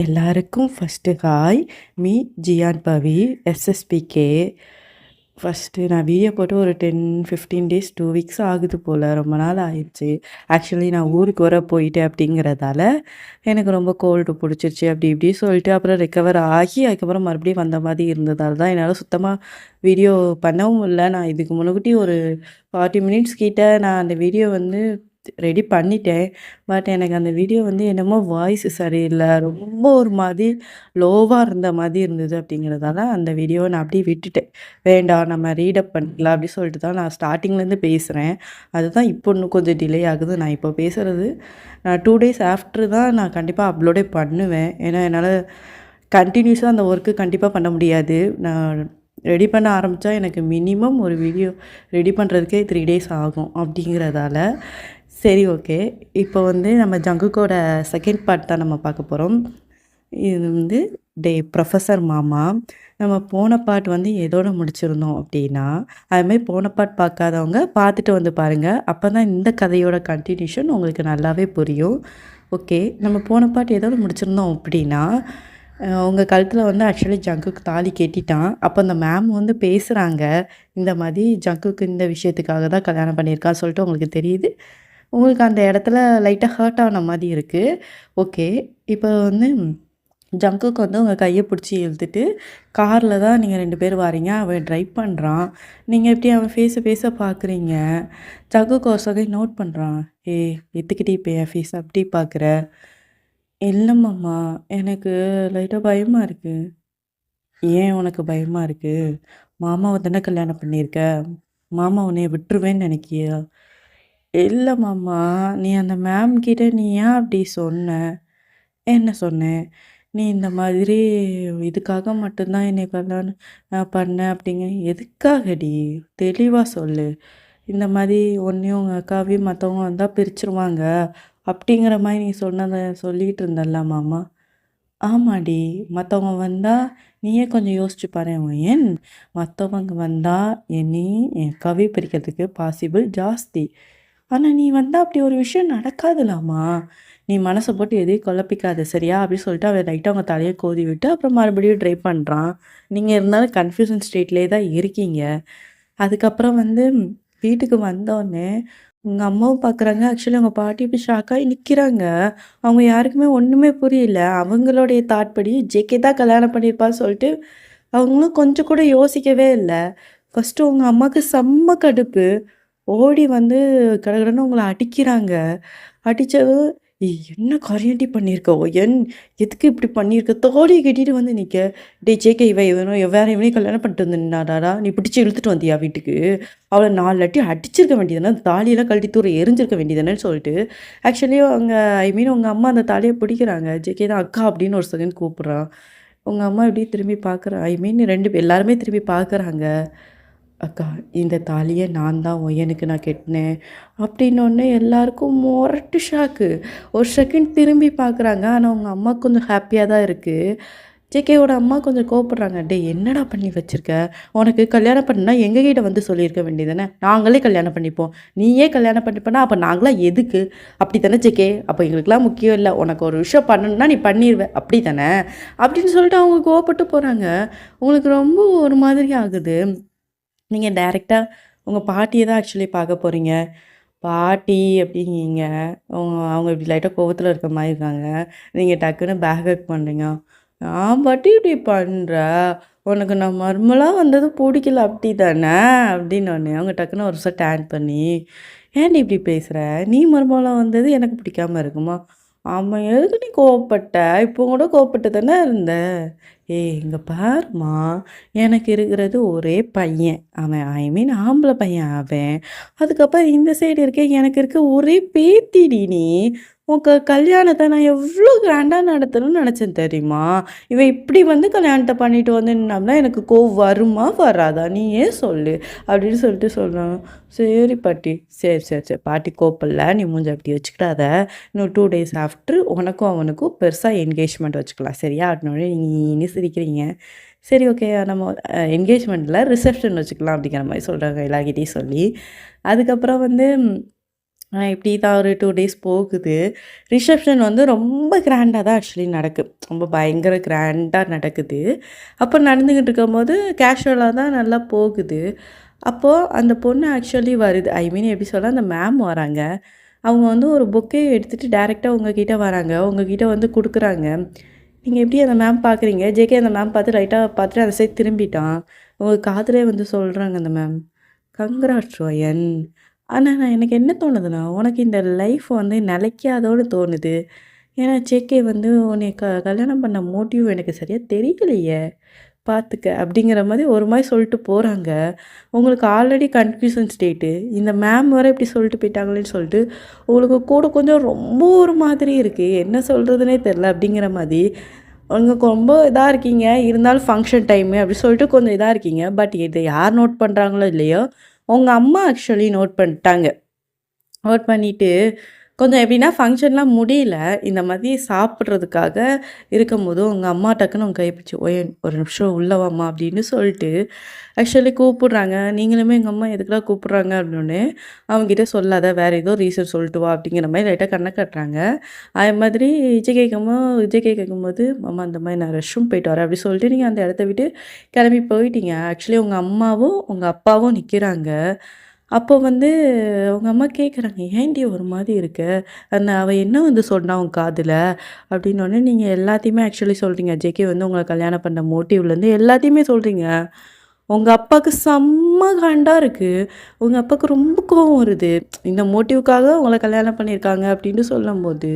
எல்லாருக்கும் first hi. Me Ziyan பவி, எஸ்எஸ்பிகே. First நான் video போட்டு ஒரு 10, 15 டேஸ் 2 வீக்ஸ் ஆகுது போல். ரொம்ப நாள் ஆயிடுச்சு. ஆக்சுவலி நான் ஊருக்கு வர போயிட்டேன் அப்படிங்கிறதால எனக்கு ரொம்ப கோல்டு பிடிச்சிருச்சு. அப்படி இப்படி சொல்லிட்டு அப்புறம் ரெக்கவர் ஆகி அதுக்கப்புறம் மறுபடியும் வந்த மாதிரி இருந்ததால தான் என்னால் சுத்தமாக வீடியோ பண்ணவும் இல்லை. நான் இதுக்கு முன்னாடி ஒரு 40 மினிட்ஸ் கிட்ட நான் அந்த வீடியோ வந்து ரெடி பண்ணிட்டேன். பட் எனக்கு அந்த வீடியோ வந்து என்னமோ வாய்ஸ் சரியில்லை, ரொம்ப ஒரு மாதிரி லோவாக இருந்த மாதிரி இருந்தது. அப்படிங்கிறதால அந்த வீடியோவை நான் அப்படியே விட்டுட்டேன். வேண்டாம், நம்ம ரீடப் பண்ணிக்கலாம் அப்படி சொல்லிட்டு தான் நான் ஸ்டார்டிங்லேருந்து பேசுகிறேன். அதுதான் இப்போ இன்னும் கொஞ்சம் டிலே ஆகுது. நான் இப்போ பேசுகிறது நான் 2 டேஸ் ஆஃப்டர் தான் நான் கண்டிப்பாக அப்லோடே பண்ணுவேன். ஏன்னா என்னால் கண்டினியூஸாக அந்த ஒர்க்கு கண்டிப்பாக பண்ண முடியாது. நான் ரெடி பண்ண ஆரம்பித்தா எனக்கு மினிமம் ஒரு வீடியோ ரெடி பண்ணுறதுக்கே 3 டேஸ் ஆகும். அப்படிங்கிறதால சரி, ஓகே. இப்போ வந்து நம்ம ஜங்குக்கோட செகண்ட் பார்ட் தான் நம்ம பார்க்க போகிறோம். இது வந்து ப்ரொஃபஸர் மாமா. நம்ம போன பார்ட் வந்து எதோட முடிச்சிருந்தோம் அப்படின்னா, அதுமாதிரி போன பார்ட் பார்க்காதவங்க பார்த்துட்டு வந்து பாருங்கள். அப்போ தான் இந்த கதையோட கண்டினியூஷன் உங்களுக்கு நல்லாவே புரியும். ஓகே, நம்ம போன பார்ட் எதோட முடிச்சிருந்தோம் அப்படின்னா, அவங்க கழுத்தில் வந்து ஆக்சுவலி ஜங்குக்கு தாலி கட்டிட்டான். அப்போ அந்த மேம் வந்து பேசுகிறாங்க, இந்த மாதிரி ஜங்குக்கு இந்த விஷயத்துக்காக தான் கல்யாணம் பண்ணியிருக்கான்னு சொல்லிட்டு உங்களுக்கு தெரியுது. உங்களுக்கு அந்த இடத்துல லைட்டாக ஹர்ட் ஆன மாதிரி இருக்குது. ஓகே, இப்போ வந்து ஜங்குக்கு வந்து உங்கள் கையை பிடிச்சி இழுத்துட்டு காரில் தான் நீங்கள் 2 பேர் வாரீங்க. அவன் ட்ரைவ் பண்ணுறான். நீங்கள் எப்படி அவன் ஃபேஸை பார்க்குறீங்க. ஜங்குக்கு ஒரு செகண்ட் நோட் பண்ணுறான். எத்துக்கிட்டே இப்போ என் ஃபேஸ் அப்படி பார்க்குற? இல்லை மாமா, எனக்கு லைட்டாக பயமாக இருக்குது. ஏன் உனக்கு பயமாக இருக்குது? மாமாவை தானே கல்யாணம் பண்ணியிருக்க. மாமா உன்னைய விட்டுருவேன்னு நினைக்கியா? இல்லை மாமா, நீ அந்த மேம் கிட்ட நீ ஏன் அப்படி சொன்ன? என்ன சொன்னேன்? நீ இந்த மாதிரி இதுக்காக மட்டும்தான் என்னை கல்யாணம் பண்ண அப்படிங்க. எதுக்காகடி? தெளிவாக சொல்லு. இந்த மாதிரி உன்னையும் உங்கள் அக்காவையும் மற்றவங்க வந்தால் பிரிச்சிருவாங்க அப்படிங்கிற மாதிரி நீ சொன்னதை சொல்லிகிட்டு இருந்தல்ல மாமா. ஆமாடி, மற்றவங்க வந்தால் நீயே கொஞ்சம் யோசிச்சு பாரு. ஏன் மற்றவங்க வந்தால் என் அக்காவே பிரிக்கிறதுக்கு பாசிபிள் ஜாஸ்தி. ஆனால் நீ வந்தால் அப்படி ஒரு விஷயம் நடக்காதுலாமா. நீ மனசை போட்டு எதையும் குழப்பிக்காத, சரியா? அப்படின்னு சொல்லிட்டு அவன் லைட்டாக அவங்க தலையை கோதி விட்டு அப்புறம் மறுபடியும் ட்ரை பண்ணுறான். நீங்கள் இருந்தாலும் கன்ஃபியூஷன் ஸ்டேட்லேயே தான் இருக்கீங்க. அதுக்கப்புறம் வந்து வீட்டுக்கு வந்தோடனே உங்கள் அம்மாவும் பார்க்குறாங்க. ஆக்சுவலி அவங்க பாட்டி இப்படி ஷாக்காகி நிற்கிறாங்க. அவங்க யாருக்குமே ஒன்றுமே புரியல. அவங்களுடைய தாட் படி ஜேகே தான் கல்யாணம் பண்ணியிருப்பான்னு சொல்லிட்டு அவங்களும் கொஞ்சம் கூட யோசிக்கவே இல்லை. ஃபஸ்ட்டு உங்கள் அம்மாவுக்கு செம்ம கடுப்பு. ஓடி வந்து கடகடன்னு உங்கள அடிக்கிறாங்க. அடித்ததும் என்ன காரியம்டி பண்ணியிருக்க? எதுக்கு இப்படி பண்ணியிருக்க? தோழியை கட்டிட்டு வந்து நிற்க. ஜேகே இவனும் வேற இவனையும் கல்யாணம் பண்ணிட்டு வந்து நின்னாடாடா, நீ பிடிச்சி இழுத்துட்டு வந்தியா வீட்டுக்கு? அவளை 4 அடி அடிச்சிருக்க வேண்டியதானே, தாலியெல்லாம் கழட்டி தூர எரிஞ்சிருக்க வேண்டியதானேன்னு சொல்லிட்டு ஆக்சுவலி உங்கள் அம்மா அந்த தாலியை பிடிக்கிறாங்க. ஜேகே தான் அக்கா அப்படின்னு ஒரு செகண்ட் கூப்பிட்றான். உங்கள் அம்மா இப்படி திரும்பி பார்க்குறா. எல்லாருமே திரும்பி பார்க்குறாங்க. அக்கா, இந்த தாலியை நான் தான் ஒய்யனுக்கு நான் கட்டினேன் அப்படின்னோடனே எல்லாருக்கும் மொரட்டு ஷாக்கு. ஒரு செகண்ட் திரும்பி பார்க்குறாங்க. ஆனால் அவங்க அம்மா கொஞ்சம் ஹாப்பியாக தான் இருக்குது. ஜேகேவோட அம்மா கொஞ்சம் கோவப்படுறாங்க. என்னடா பண்ணி வச்சுருக்க? உனக்கு கல்யாணம் பண்ணா எங்ககிட்ட வந்து சொல்லியிருக்க வேண்டியதானே, நாங்களே கல்யாணம் பண்ணிப்போம். நீயே கல்யாணம் பண்ணிப்போனா அப்போ நாங்களாம் எதுக்கு? அப்படி தானே ஜேகே? அப்போ எங்களுக்குலாம் முக்கியம் இல்லை. உனக்கு ஒரு விஷயம் பண்ணணுன்னா நீ பண்ணிடுவ, அப்படி தானே? அப்படின்னு சொல்லிட்டு அவங்க கோவப்பட்டு போகிறாங்க. உங்களுக்கு ரொம்ப ஒரு மாதிரி ஆகுது. நீங்கள் டைரெக்டாக உங்கள் பாட்டியை தான் ஆக்சுவலி பார்க்க போகிறீங்க. பாட்டி அப்படிங்கீங்க. அவங்க இப்படி லைட்டாக கோவத்தில் இருக்க மாதிரி இருக்காங்க. நீங்கள் டக்குன்னு பேக் ஹக் பண்ணுறீங்க. நான் பாட்டி இப்படி பண்ணுற, உனக்கு நான் மர்மலாக வந்தது பிடிக்கல அப்படி தானே அப்படின்னோடனே அவங்க டக்குன்னு ஒரு நிமிஷம் டேன் பண்ணி, ஏன்டி இப்படி பேசுகிற? நீ மர்மலாக வந்தது எனக்கு பிடிக்காம இருக்குமா? ஆமாம், எதுக்கு நீ கோவப்பட்ட? இப்போ கூட கோவப்பட்டு தானே இருந்த. இங்கே பாருமா, எனக்கு இருக்கிறது ஒரே பையன். அவன் ஆம்பளை பையன் அவன். அதுக்கப்புறம் இந்த சைடு இருக்க எனக்கு இருக்க ஒரே பேத்திடி நீ. உங்க கல்யாணத்தை நான் எவ்வளோ கிராண்டாக நடத்தணும்னு நினச்சேன் தெரியுமா? இவன் இப்படி வந்து கல்யாணத்தை பண்ணிட்டு வந்து நின்னோம்னா எனக்கு கோவம் வருமா வராதா? நீ ஏன் சொல்லு அப்படின்னு சொல்லிட்டு சொல்கிறாங்க. சரி பாட்டி, சரி சரி சரி பாட்டி கோப்பல்ல, நீ மூஞ்ச அப்படி வச்சுக்கிடாத. இன்னும் 2 டேஸ் ஆஃப்டர் உனக்கும் அவனுக்கும் பெருசாக என்கேஜ்மெண்ட் வச்சுக்கலாம், சரியா? அப்படின்னோடனே நீங்கள் சிரிக்கிறீங்க. சரி, ஓகே, நம்ம என்கேஜ்மெண்ட்டில் ரிசப்ஷன் வச்சுக்கலாம் அப்படிங்கிற மாதிரி சொல்கிறாங்க எல்லார்கிட்டையும் சொல்லி. அதுக்கப்புறம் வந்து இப்படி தான் ஒரு 2 டேஸ் போகுது. ரிசப்ஷன் வந்து ரொம்ப கிராண்டா தான் ஆக்சுவலி நடக்குது. ரொம்ப பயங்கர கிராண்டா நடக்குது. அப்போ நடந்துக்கிட்டு இருக்கும்போது கேஷுவலா தான் நல்லா போகுது. அப்போ அந்த பொண்ணு ஆக்சுவலி வருது. ஐ மீன் எப்படி சொல்ல, அந்த மேம் வராங்க. அவங்க வந்து ஒரு பொக்கே எடுத்துட்டு டைரக்ட்டா உங்ககிட்ட வராங்க. உங்ககிட்ட வந்து குடுக்குறாங்க. நீங்க எப்படி அந்த மேம் பார்க்குறீங்க? ஜேகே அந்த மேம் பார்த்து லைட்டா பார்த்துட்டு அந்த சைட் திரும்பிட்டான். உங்க காதுலயே வந்து சொல்றாங்க அந்த மேம். கங்ராட்ஸ் ரோயன். ஆனா நான் எனக்கு என்ன தோணுதுன்னா, உனக்கு இந்த லைஃப் வந்து நிலைக்காதோன்னு தோணுது. ஏன்னா ஜேகே வந்து உன்னைய கல்யாணம் பண்ண மோட்டிவ் எனக்கு சரியா தெரியலையே! பார்த்துக்க. அப்படிங்கிற மாரி ஒரு மாரி சொல்லிட்டு போறாங்க. உங்களுக்கு ஆல்ரெடி கன்ஃப்யூஷன் ஸ்டேட்டு. இந்த மேம் வேற இப்படி சொல்லிட்டு போயிட்டாங்களேன்னு சொல்லிட்டு, உங்களுக்கு கூட கொஞ்சம் ரொம்ப ஒரு மாதிரி இருக்கு. என்ன சொல்றதுன்னே தெரில அப்படிங்கிற மாரி. உங்களுக்கு ரொம்ப இதா இருக்கீங்க. இருந்தாலும் ஃபங்ஷன் டைமு அப்படி சொல்லிட்டு கொஞ்சம் இதா இருக்கீங்க. பட் இத யார் நோட் பண்றாங்களோ இல்லையோ, உங்க அம்மா ஆக்சுவலி நோட் பண்ணிட்டாங்க. நோட் பண்ணிட்டு, கொஞ்சம் எப்படின்னா ஃபங்ஷன்லாம் முடியல. இந்த மாதிரி சாப்பிட்றதுக்காக இருக்கும்போது, உங்க அம்மா டக்குனு உங்க கைய பிடிச்சு, "ஒயன் ஒரு நிமிஷம் உள்ள வாம்மா" அப்படின்னு சொல்லிட்டு ஆக்சுவலி கூப்பிடுறாங்க. நீங்களுமே எங்க அம்மா எதுக்குடா கூப்பிடுறாங்க அப்படின்னோனே, அவங்ககிட்ட சொல்லாத வேற ஏதோ ரீசன் சொல்லிட்டு வா அப்படிங்கிற மாரி லைட்டா கண்ண காட்டுறாங்க. அதே மாதிரி விஜய் கேட்கும்போது, "மாமா இந்த மாரி நான் ரெஸ்ட் ரூம் போயிட்டு வரேன்" அப்படி சொல்லிட்டு நீங்க அந்த இடத்த விட்டு கிளம்பி போயிட்டீங்க. ஆக்சுவலி உங்க அம்மாவும், உங்க அப்பாவும் நிக்கிறாங்க. அப்போ வந்து உங்க அம்மா கேட்குறாங்க, "ஏன்டி ஒரு மாரி இருக்க? அவ என்ன வந்து சொன்னா உன் காதுல?" அப்படின்னோனே நீங்க எல்லாத்தையுமே ஆக்சுவலி சொல்றீங்க. ஜேகே வந்து உங்கள கல்யாணம் பண்ண மோட்டிவ்லேருந்து எல்லாத்தையுமே சொல்றீங்க. உங்க அப்பாவுக்கு செம்ம காண்டா இருக்கு. உங்க அப்பாவுக்கு ரொம்ப கோவம் வருது. இந்த மோட்டிவ்க்காக உங்கள கல்யாணம் பண்ணியிருக்காங்க அப்படின்னு சொல்லும்போது,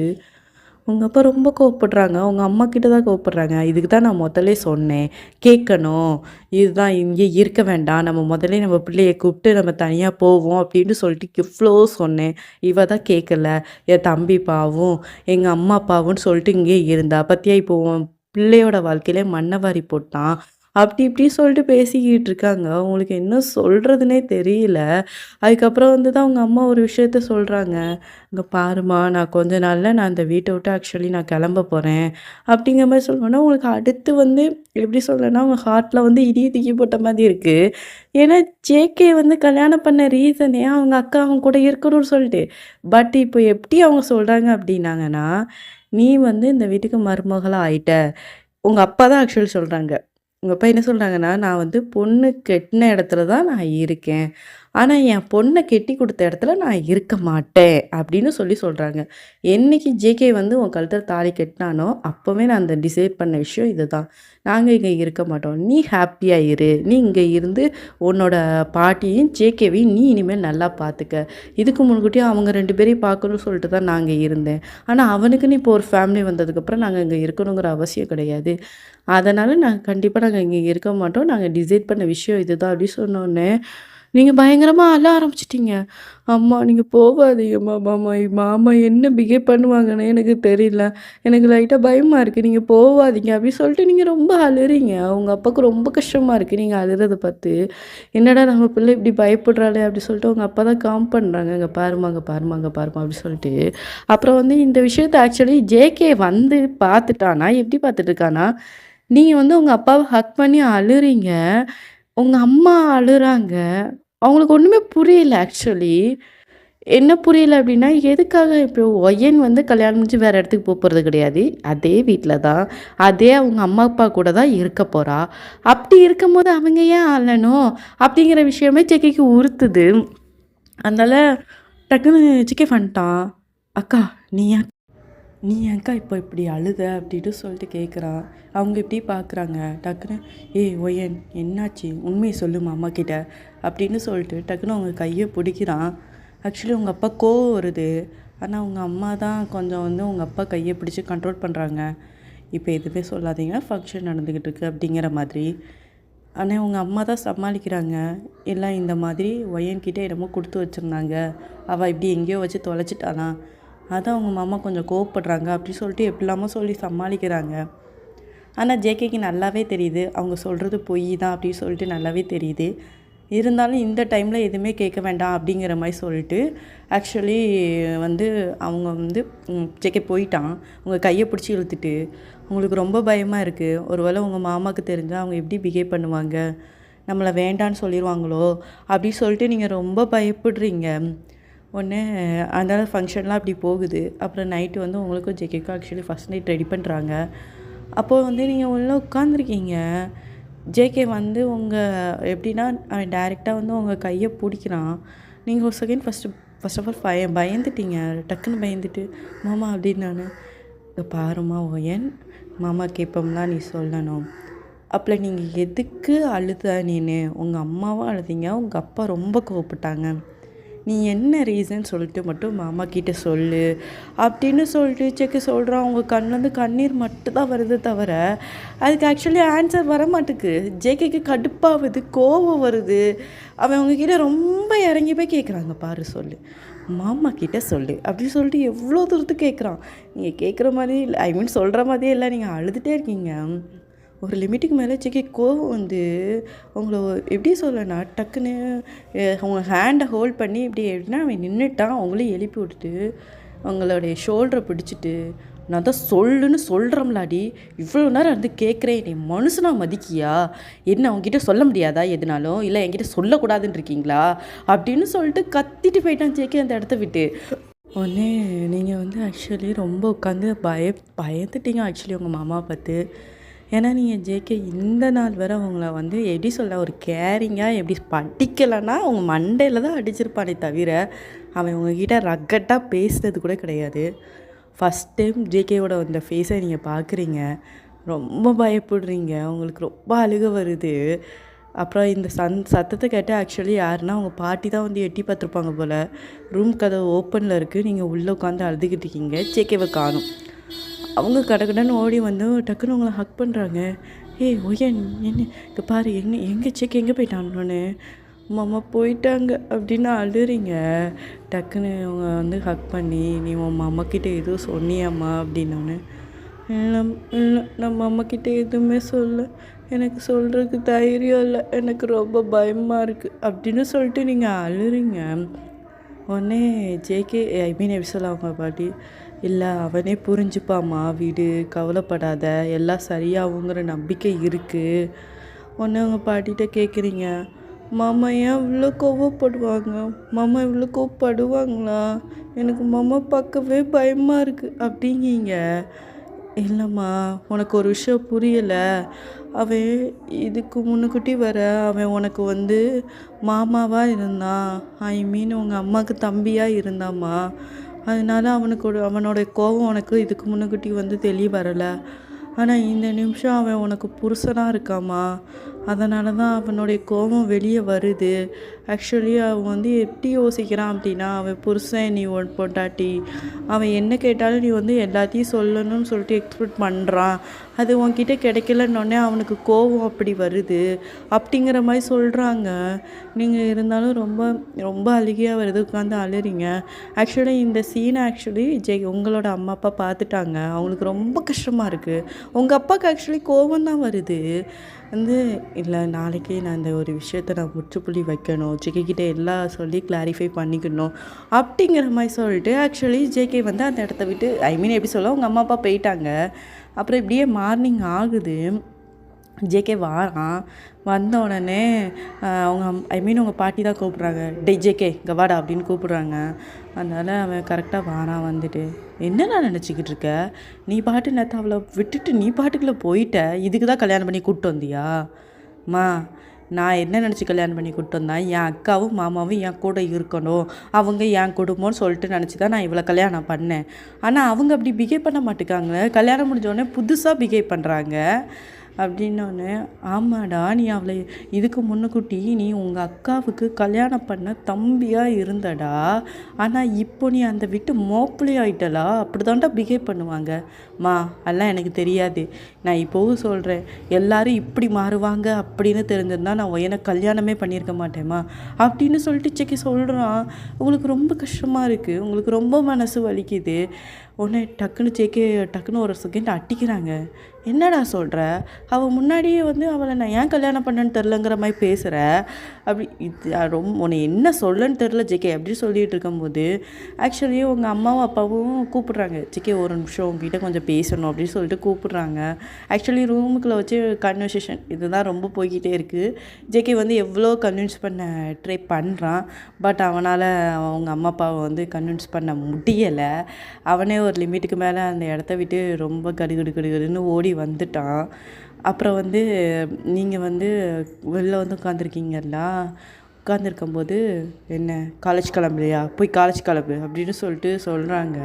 உங்க அப்பா ரொம்ப கோவப்படுறாங்க. உங்க அம்மா கிட்ட தான் கோவப்படுறாங்க. இதுக்கு தான் நான் முதல்லயே சொன்னேன். கேட்கணும். இதுதான் இங்கே இருக்க வேண்டாம். நம்ம முதல்லயே நம்ம பிள்ளைய கூப்பிட்டு நம்ம தனியா போவோம் அப்படின்னு சொல்லிட்டு எவ்ளோ சொன்னேன். இவ தான் கேட்கல. என் தம்பி பாவம், எங்க அம்மா பாவம்ன்னு சொல்லிட்டு இங்கேயே இருந்தா. பாத்தியா இப்போ உன் பிள்ளையோட வாழ்க்கையில மண்ண வாரி போட்டான். அப்படி இப்படி சொல்லிட்டு பேசிக்கிட்டு இருக்காங்க. உங்களுக்கு என்ன சொல்றதுன்னே தெரியல. அதுக்கப்புறம் வந்து தான் உங்க அம்மா ஒரு விஷயத்த சொல்றாங்க. "இங்க பாரும்மா, நான் கொஞ்ச நாள்ல நான் இந்த வீட்ட விட்டு ஆக்சுவலி நான் கிளம்ப போறேன்." அப்படிங்கிற மாரி சொன்னோனே, உங்களுக்கு அடுத்து வந்து எப்படி சொல்றேன்னா, உங்க ஹார்ட்ல வந்து இடி தூக்கி போட்ட மாதிரி இருக்கு. ஏன்னா, ஜேகே வந்து கல்யாணம் பண்ண ரீசனே அவங்க அக்கா அவங்க கூட இருக்கணும்னு சொல்லிட்டு. பட் இப்போ எப்படி அவங்க சொல்றாங்க அப்படின்னாங்கன்னா, "நீ வந்து இந்த வீட்டுக்கு மருமகளா ஆயிட்ட." உங்க அப்பா தான் ஆக்சுவலி சொல்றாங்க. உங்க அப்பா என்ன சொல்றாங்கன்னா, "நான் வந்து பொண்ணு கெட்டுன இடத்துல தான் நான் இருக்கேன். ஆனா, என் பொண்ண கெட்டிக் குடுத்த இடத்துல நான் இருக்க மாட்டேன்." அப்படின்னு சொல்றாங்க. என்னைக்கு ஜேகே வந்து உன் கழுத்துல தாலி கட்டுனானோ, அப்பவே நான் அந்த டிசைட் பண்ண விஷயம் இதுதான். நாங்க இங்க இருக்க மாட்டோம். நீ ஹேப்பியா இரு. நீ இங்க இருந்து உன்னோட பாட்டியையும், ஜேகேவையும் நீ இனிமேல் நல்லா பார்த்துக்க. இதுக்கு முன்கூட்டியே அவங்க 2 பேரையும் பார்க்கணும்னு சொல்லிட்டு தான் நான் இங்க இருந்தேன். ஆனா, அவனுக்குன்னு இப்போ ஒரு ஃபேமிலி வந்ததுக்கப்புறம் நாங்க இங்க இருக்கணுங்கிற அவசியம் கிடையாது. அதனால நாங்க இங்க இருக்க மாட்டோம். நாங்க டிசைட் பண்ண விஷயம் இதுதான் அப்படி சொன்னோனே, நீங்க பயங்கரமா அழ ஆரம்பிச்சுட்டீங்க. "அம்மா நீங்க போவாதீங்கம்மா, மாமா மாமா என்ன பிஹேவ் பண்ணுவாங்கன்னே எனக்கு தெரியல. எனக்கு லைட்டா பயமா இருக்கு. நீங்க போவாதீங்க." அப்படி சொல்லிட்டு நீங்க ரொம்ப அழுறீங்க. உங்க அப்பாவுக்கு ரொம்ப கஷ்டமா இருக்கு நீங்க அழுறத பார்த்து. "என்னடா நம்ம பிள்ளை இப்படி பயப்படுறாளே!" அப்படி சொல்லிட்டு உங்க அப்பா தான் காம் பண்றாங்க. "இங்க பாரும்மா, இங்க பாரும்மா, இங்க பாரும்மா" அப்படி சொல்லிட்டு. அப்புறம் வந்து இந்த விஷயத்த ஆக்சுவலி ஜேகே வந்து பார்த்துட்டானா, எப்படி பார்த்துட்டு இருக்கான்னா, நீங்க வந்து உங்க அப்பாவ ஹக் பண்ணி அழுறீங்க. உங்க அம்மா அழுறாங்க. அவங்களுக்கு ஒண்ணுமே புரியல ஆக்சுவலி. என்ன புரியல அப்டின்னா, எதுக்காக இப்போ ஒயன் வந்து கல்யாணம் முடிஞ்சு வேற இடத்துக்கு போறது கிடையாது. அதே வீட்ல தான். அதே அவங்க அம்மா, அப்பா கூட தான் இருக்க போறா. அப்டி இருக்கும்போது அவங்க ஏன் அழணும்? அப்டிங்கிற விஷயமே ஜெக்கிக்கு உறுத்துது. அதனால டக்குனு சிக்கி வந்துட்டான். "அக்கா நீ ஏன் நீ ஏன்க்கா இப்போ இப்படி அழுத?" அப்படின்னு சொல்லிட்டு கேட்குறான். அவங்க இப்படி பார்க்குறாங்க. டக்குனு, "ஏய் ஒயன் என்னாச்சு? உண்மைய சொல்லுமா அம்மாக்கிட்ட." அப்படின்னு சொல்லிட்டு டக்குனு அவங்க கைய பிடிக்கிறான். ஆக்சுவலி உங்க அப்பா கோவம் வருது. ஆனா உங்க அம்மா தான் கொஞ்சம் வந்து உங்க அப்பா கைய பிடிச்சு கண்ட்ரோல் பண்றாங்க. "இப்போ எதுவுமே சொல்லாதீங்க. ஃபங்ஷன் நடந்துக்கிட்டு இருக்கு." அப்படிங்கிற மாதிரி. ஆனா உங்க அம்மா தான் சமாளிக்கிறாங்க. "இல்ல இந்த மாதிரி ஒயன்கிட்ட என்னமோ குடுத்து வச்சிருந்தாங்க. அவ இப்படி எங்கேயோ வச்சு தொலைச்சிட்டாளாம். அதான் உங்க மாமா கொஞ்சம் கோவப்படுறாங்க." அப்படி சொல்லிட்டு எப்படிலாமோ சொல்லி சமாளிக்கிறாங்க. ஆனா ஜேகேக்கு நல்லாவே தெரியுது. அவங்க சொல்றது பொய் தான் அப்படின்னு சொல்லிட்டு நல்லாவே தெரியுது. இருந்தாலும் இந்த டைம்ல எதுவுமே கேட்க வேண்டாம் அப்படிங்கிற மாரி சொல்லிட்டு, ஆக்சுவலி வந்து அவங்க வந்து ஜேகே போயிட்டான். உங்க கைய பிடிச்சு இழுத்துட்டு. உங்களுக்கு ரொம்ப பயமா இருக்கு. ஒரு வேளை உங்க மாமாவுக்கு தெரிஞ்சா அவங்க எப்படி பிஹேவ் பண்ணுவாங்க? நம்மள வேண்டான்னு சொல்லிருவாங்களோ? அப்படி சொல்லிட்டு நீங்க ரொம்ப பயப்படுறீங்க. ஒன்று அதனால ஃபங்க்ஷன்லாம் அப்படி போகுது. அப்புறம் நைட்டு வந்து உங்களுக்கும் ஜேகேக்கும் ஆக்சுவலி ஃபஸ்ட் நைட் ரெடி பண்ணுறாங்க. அப்போது வந்து நீங்கள் உள்ளே உட்காந்துருக்கீங்க. ஜேகே வந்து எப்படின்னா அவன் டைரெக்டாக வந்து உங்கள் கையை பிடிக்கிறான். நீங்கள் ஒரு செகண்ட் ஃபர்ஸ்ட் ஆஃப் ஆல் பயந்துட்டீங்க. டக்குன்னு பயந்துட்டு மாமா அப்படின்னு இங்கே பாருமா ஒயன், மாமா கேட்போம்லாம் நீ சொல்லணும். அப்போ நீங்கள் எதுக்கு அழுத நீனு? உங்கள் அம்மாவும் அழுதிங்க, உங்கள் அப்பா ரொம்ப கோவப்பட்டாங்க. நீ என்ன ரீசன் சொல்லிட்டு மட்டும் மாமா கிட்ட சொல்லு அப்படின்னு சொல்லிட்டு செக்கு சொல்கிறான். அவங்க கண்ணிலேருந்து கண்ணீர் மட்டும்தான் வருது தவிர அதுக்கு ஆக்சுவலி ஆன்சர் வர மாட்டுக்கு. ஜேகேக்கு கடுப்பாகுது, கோவம் வருது. அவன் அவங்கக்கிட்ட ரொம்ப இறங்கி போய் கேட்குறாங்க, பாரு சொல்லு, மாமா கிட்ட சொல்லு அப்படின்னு சொல்லிட்டு எவ்வளோ தூரத்துக்கு கேட்குறான். நீங்கள் கேட்குற மாதிரி இல்லை, ஐ மீன் சொல்கிற மாதிரியே இல்லை, நீங்கள் அழுதுகிட்டே இருக்கீங்க. ஒரு லிமிட்டுக்கு மேலே செக்கி கோவம் வந்து உங்களை எப்படி சொல்லனா டக்குன்னு அவங்க ஹேண்டை ஹோல்ட் பண்ணி இப்படி எப்படின்னா அவன் நின்றுட்டான். அவங்களே எழுப்பி விட்டுட்டு அவங்களுடைய ஷோல்டரை பிடிச்சிட்டு, நான் தான் சொல்லுன்னு சொல்கிறோம்லாடி, இவ்வளோ நேரம் வந்து கேட்குறேன், நீ மனுஷனா மதிக்கியா? என்ன அவங்ககிட்ட சொல்ல முடியாதா எதுனாலும்? இல்லை என்கிட்ட சொல்லக்கூடாதுன்னு இருக்கீங்களா அப்படின்னு சொல்லிட்டு கத்திட்டு போயிட்டான் ஜேகே அந்த இடத்த விட்டு. உடனே நீங்கள் வந்து ஆக்சுவலி ரொம்ப உட்காந்து பயந்துட்டீங்க ஆக்சுவலி உங்கள் மாமாவை பார்த்து. ஏன்னா நீங்கள் ஜேகே இந்த நாள் வரை அவங்கள வந்து எப்படி சொல்ல ஒரு கேரிங்காக எப்படி படிக்கலைன்னா அவங்க மண்டையில் தான் அடிச்சிருப்பானே தவிர அவன் உங்ககிட்ட ரக்கட்டாக பேசுறது கூட கிடையாது. ஃபஸ்ட் டைம் ஜேகேவோட அந்த ஃபேஸை நீங்கள் பார்க்குறீங்க, ரொம்ப பயப்படுறீங்க, உங்களுக்கு ரொம்ப அழுக வருது. அப்புறம் இந்த சத்தத்தை கேட்டு ஆக்சுவலி யாருன்னா அவங்க பாட்டி தான் வந்து எட்டி பார்த்துருப்பாங்க போல். ரூம் கதவு ஓப்பனில் இருக்குது, நீங்கள் உள்ளே உட்காந்து அழுதுகிட்டு இருக்கீங்க, ஜேகேவை காணும். அவங்க கடகடன்னு ஓடி வந்து டக்குன்னு உங்களை ஹக் பண்ணுறாங்க. ஏய் ஒய்யன் என்ன இங்கே பாரு, எங்கே செக் எங்கே போயிட்டான்னு, மாமா போயிட்டாங்க அப்படின்னு அழுறீங்க. டக்குன்னு அவங்க வந்து ஹக் பண்ணி, நீ உன் மாமாக்கிட்ட எதுவும் சொன்னியாம்மா அப்படின்னோன்னு, இல்லை இல்லை நம்ம அம்மாக்கிட்ட எதுவுமே சொல்ல, எனக்கு சொல்கிறதுக்கு தைரியம் இல்லை, எனக்கு ரொம்ப பயமாக இருக்குது அப்படின்னு சொல்லிட்டு நீங்கள் அழுறீங்க. உடனே ஜேகே ஐ மீன் எப்படி சொல்ல அவங்க பாட்டி, இல்லை அவனே புரிஞ்சுப்பாம்மா வீடு, கவலைப்படாத, எல்லாம் சரியாகுங்கிற நம்பிக்கை இருக்குது. உடனே அவங்க பாட்டிகிட்ட கேட்குறீங்க, மாமா ஏன் இவ்வளோ கோவப்படுவாங்க? மாமா இவ்வளோ கோவப்படுவாங்களா? எனக்கு மாமா பார்க்கவே பயமாக இருக்குது அப்படிங்கீங்க. இல்லைம்மா உனக்கு ஒரு விஷயம் புரியலை. அவன் இதுக்கு முன்னுக்கூட்டி அவன் உனக்கு வந்து மாமாவாக இருந்தான், ஐ மீன் உங்கள் அம்மாவுக்கு தம்பியாக இருந்தாம்மா. அதனால அவனோட கோபம் உனக்கு இதுக்கு முன்னுக்கூட்டி வந்து தெரிய வரலை. ஆனால் இந்த நிமிஷம் அவன் உனக்கு புருஷனாக இருக்காம்மா. அதனால தான் அவனுடைய கோபம் வெளியே வருது. ஆக்சுவலி அவன் வந்து எப்படி யோசிக்கிறான் அப்படின்னா, அவன் புருஷன், நீ பொண்டாட்டி, அவன் என்ன கேட்டாலும் நீ வந்து எல்லாத்தையும் சொல்லணும்னு சொல்லிட்டு எக்ஸ்பெக்ட் பண்ணுறான். அது உன்கிட்ட கிடைக்கலன்னொடனே அவனுக்கு கோபம் அப்படி வருது அப்படிங்கிற மாதிரி சொல்கிறாங்க. நீங்கள் இருந்தாலும் ரொம்ப ரொம்ப அழுகையாக வருது, உட்காந்து அழுறீங்க. ஆக்சுவலி இந்த சீனை ஆக்சுவலி உங்களோட அம்மா அப்பா பார்த்துட்டாங்க. அவங்களுக்கு ரொம்ப கஷ்டமாக இருக்குது. உங்கள் அப்பாவுக்கு ஆக்சுவலி கோபம் தான் வருது. வந்து இல்லை நாளைக்கே நான் இந்த ஒரு விஷயத்த நான் முற்றுப்புள்ளி வைக்கணும், ஜேகேக்கிட்ட எல்லாம் சொல்லி கிளாரிஃபை பண்ணிக்கணும் அப்படிங்கிற மாதிரி சொல்லிட்டு ஆக்சுவலி ஜேகே வந்து அந்த இடத்த விட்டு ஐ மீன் எப்படி சொல்ல உங்கள் அம்மா அப்பா போயிட்டாங்க. அப்புறம் இப்படியே மார்னிங் ஆகுது. ஜேகே வாரான். வந்த உடனே அவங்க ஐ மீன் உங்கள் பாட்டி தான் கூப்பிட்றாங்க, டே ஜேகே இங்கே வாடா அப்படின்னு கூப்பிட்றாங்க. அதனால் அவன் கரெக்டாக வாரான். வந்துட்டு என்ன நான் நினச்சிக்கிட்டு இருக்க, நீ பாட்டு நேற்று அவளை விட்டுட்டு நீ பாட்டுக்குள்ளே போயிட்ட, இதுக்கு தான் கல்யாணம் பண்ணி கூப்பிட்டு வந்தியா? மா நான் என்ன நினச்சி கல்யாணம் பண்ணி கூப்பிட்டு வந்தேன், என் அக்காவும் மாமாவும் என் கூட இருக்கணும், அவங்க என் குடும்பம்னு சொல்லிட்டு நினச்சி தான் நான் இவ்வளோ கல்யாணம் பண்ணேன். ஆனால் அவங்க அப்படி பிஹேவ் பண்ண மாட்டேங்காங்க. கல்யாணம் முடிஞ்சோடனே புதுசாக பிஹேவ் பண்ணுறாங்க அப்படின்னோடனே, ஆமாடா நீ அவளை இதுக்கு முன்னுக்கூட்டி நீ உங்கள் அக்காவுக்கு கல்யாணம் பண்ண தம்பியாக இருந்தடா, ஆனால் இப்போ நீ அந்த விட்டு மோப்பிளே ஆகிட்டலா, அப்படி தான்டா பிஹேவ் பண்ணுவாங்க. மா அதெல்லாம் எனக்கு தெரியாது, நான் இப்போவும் சொல்கிறேன், எல்லோரும் இப்படி மாறுவாங்க அப்படின்னு தெரிஞ்சிருந்தா நான் எனக்கு கல்யாணமே பண்ணியிருக்க மாட்டேம்மா அப்படின்னு சொல்லிட்டு செக்கி சொல்கிறான். உங்களுக்கு ரொம்ப கஷ்டமாக இருக்குது, உங்களுக்கு ரொம்ப மனசு வலிக்குது. உடனே டக்குன்னு ஒரு செகண்ட் அட்டிக்கிறாங்க. என்னடா சொல்கிற, அவள் முன்னாடியே வந்து அவளை நான் ஏன் கல்யாணம் பண்ணேன்னு தெரிலங்கிற மாதிரி பேசுகிற, அப்படி இது ரொம்ப உன்னை என்ன சொல்லன்னு தெரில ஜேகே அப்படி சொல்லிகிட்டு இருக்கும்போது ஆக்சுவலி உங்கள் அம்மாவும் அப்பாவும் கூப்பிட்றாங்க, ஜேகே ஒரு நிமிஷம் உங்ககிட்ட கொஞ்சம் பேசணும் அப்படின்னு சொல்லிட்டு கூப்பிடுறாங்க. ஆக்சுவலி ரூமுக்குள்ளே வச்சு கன்வர்சேஷன் இதுதான் ரொம்ப போய்கிட்டே இருக்குது. ஜேகே வந்து எவ்வளோ கன்வின்ஸ் பண்ண ட்ரை பண்ணுறான். பட் அவனால் அவங்க அம்மா அப்பாவை வந்து கன்வின்ஸ் பண்ண முடியலை. அவனே ஒரு லிமிட்டுக்கு மேலே அந்த இடத்த விட்டு ரொம்ப கடுகடுன்னு ஓடி வந்துட்டான். அப்புறம் வந்து நீங்கள் வந்து வெளில வந்து உட்காந்துருக்கீங்களா, உட்காந்துருக்கும்போது என்ன காலேஜ் கிளம்பலையா, போய் காலேஜ் கிளம்பு அப்படின்னு சொல்லிட்டு சொல்கிறாங்க.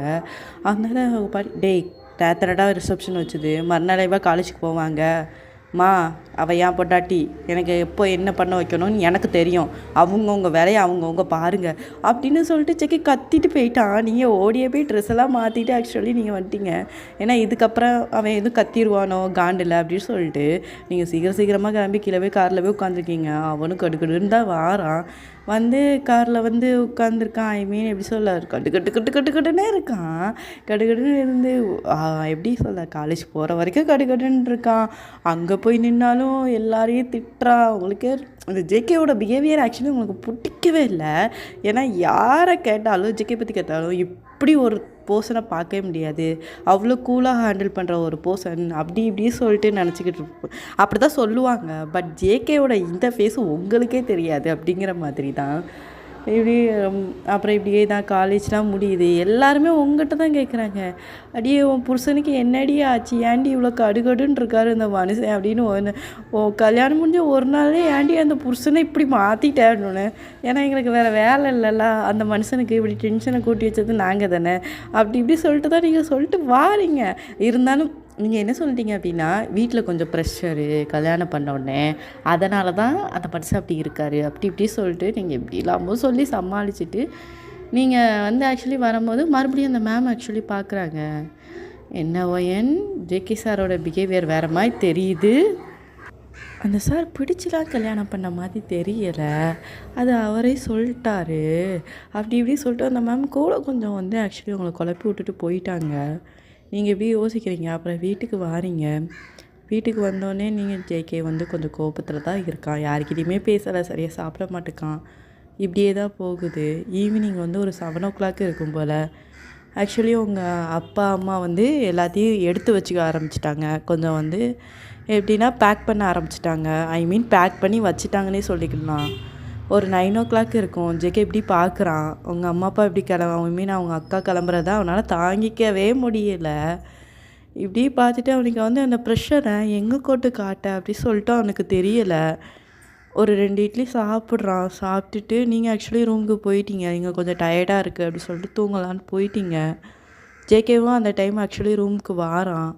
அதனால பாரு, டேய் நேத்தனடா ரிசப்ஷன் வச்சுது, மறுநாளேவா காலேஜுக்கு போவாங்க, மா அவள் ஏன் பொண்டாட்டி, எனக்கு எப்போ என்ன பண்ண வைக்கணும்னு எனக்கு தெரியும், அவங்கவுங்க வேலையை அவங்கவுங்க பாருங்கள் அப்படின்னு சொல்லிட்டு செக்கி கத்திட்டு போயிட்டான். நீங்கள் ஓடியே போய் ட்ரெஸ் எல்லாம் மாற்றிட்டு ஆக்சுவலி நீங்கள் வந்துட்டீங்க. ஏன்னா இதுக்கப்புறம் அவன் எதுவும் கத்திடுவானோ காண்டில் அப்படின்னு சொல்லிட்டு நீங்கள் சீக்கிரமாக கிளம்பி கீழே போய் காரில் போய் உட்காந்துருக்கீங்க. அவனும் கடுக்கடுன்னு தான் வாரான். வந்து காரில் வந்து உட்காந்துருக்கான். ஐ மீன் எப்படி சொல்ல, கட்டுன்னே இருக்கான். கடுன்னு இருந்து எப்படி சொல்ல, காலேஜ் போகிற வரைக்கும் கடுன்னு இருக்கான். அங்கே போய் நின்னாலும் எல்லாரையும் திட்டுறான். உங்களுக்கே அந்த ஜேகேவோட பிஹேவியர் ஆக்சுவலி உங்களுக்கு பிடிக்கவே இல்லை. ஏன்னா யாரை கேட்டாலும் ஜேகே பற்றி கேட்டாலும் இப்படி ஒரு பர்சனை பார்க்கவே முடியாது, அவ்வளோ கூலாக ஹேண்டில் பண்ணுற ஒரு பர்சன் அப்படி இப்படி சொல்லிட்டு நினச்சிக்கிட்டு இருப்போம். அப்படி தான் சொல்லுவாங்க. பட் ஜேகேவோட இந்த ஃபேஸு உங்களுக்கே தெரியாது அப்படிங்கிற மாதிரி தான். இப்படி அப்புறம் இப்படியே தான் காலேஜ்லாம் முடியுது. எல்லாருமே உங்கள்கிட்ட தான் கேட்குறாங்க, அடியே உன் புருஷனுக்கு என்னடி ஆச்சு, ஏன்டி இவ்வளோ கடுன்னு இருக்காரு இந்த மனுஷன் அப்படின்னு. கல்யாணம் முடிஞ்ச ஒரு நாளே ஏன்டி அந்த புருஷனை இப்படி மாற்றிட்டேன்னு. ஏன்னா எங்களுக்கு வேறு வேலை இல்லைல்ல, அந்த மனுஷனுக்கு இப்படி டென்ஷனை கூட்டி வச்சது நாங்கள் தானே, அப்படி இப்படி சொல்லிட்டு தான் நீங்கள் சொல்லிட்டு வாரீங்க. இருந்தாலும் நீங்கள் என்ன சொல்லிட்டீங்க அப்படின்னா, வீட்டில் கொஞ்சம் ப்ரெஷரு கல்யாணம் பண்ண உடனே, அதனால தான் அந்த மனுஷன் அப்படி இருக்கார் அப்படி இப்படி சொல்லிட்டு நீங்கள் எப்படி இல்லாமல் சொல்லி சமாளிச்சுட்டு நீங்கள் வந்து ஆக்சுவலி வரும்போது மறுபடியும் அந்த மேம் ஆக்சுவலி பார்க்குறாங்க. என்ன ஒயன் ஜேகே சாரோட பிஹேவியர் வேறு மாதிரி தெரியுது, அந்த சார் பிடிச்சிலாம் கல்யாணம் பண்ண மாதிரி தெரியலை, அது அவரே சொல்லிட்டாரு அப்படி இப்படி சொல்லிட்டு அந்த மேம் கூட கொஞ்சம் வந்து ஆக்சுவலி உங்களை குழப்பி விட்டுட்டு போயிட்டாங்க. நீங்கள் எப்படி யோசிக்கிறீங்க. அப்புறம் வீட்டுக்கு வாரீங்க. வீட்டுக்கு வந்தோடனே நீங்கள் ஜேகே வந்து கொஞ்சம் கோபத்தில் தான் இருக்கான், யாருக்கிட்டையுமே பேசலை, சரியாக சாப்பிட மாட்டேக்கான், இப்படியே தான் போகுது. ஈவினிங் வந்து ஒரு 7 o'clock இருக்கும் போல். ஆக்சுவலி உங்கள் அப்பா அம்மா வந்து எல்லாத்தையும் எடுத்து வச்சுக்க ஆரம்பிச்சிட்டாங்க. கொஞ்சம் வந்து எப்படின்னா பேக் பண்ண ஆரம்பிச்சிட்டாங்க. ஐ மீன் பேக் பண்ணி வச்சுட்டாங்கன்னே சொல்லிக்கலாம். ஒரு 9 o'clock இருக்கும். ஜேகே இப்படி பார்க்குறான், உங்கள் அம்மா அப்பா இப்படி ஐ மீன் அவங்க அக்கா கிளம்புறதா அவனால் தாங்கிக்கவே முடியலை. இப்படி பார்த்துட்டு அவனுக்கு வந்து அந்த ப்ரெஷரை எங்கே கொண்டு காட்ட அப்படி சொல்லிட்டு அவனுக்கு தெரியலை. ஒரு 2 இட்லி சாப்பிட்றான். சாப்பிட்டுட்டு நீங்கள் ஆக்சுவலி ரூமுக்கு போயிட்டீங்க, நீங்கள் கொஞ்சம் டயர்டாக இருக்குது அப்படி சொல்லிட்டு தூங்கலான்னு போயிட்டீங்க. ஜேகேவும் அந்த டைம் ஆக்சுவலி ரூமுக்கு வாரான்.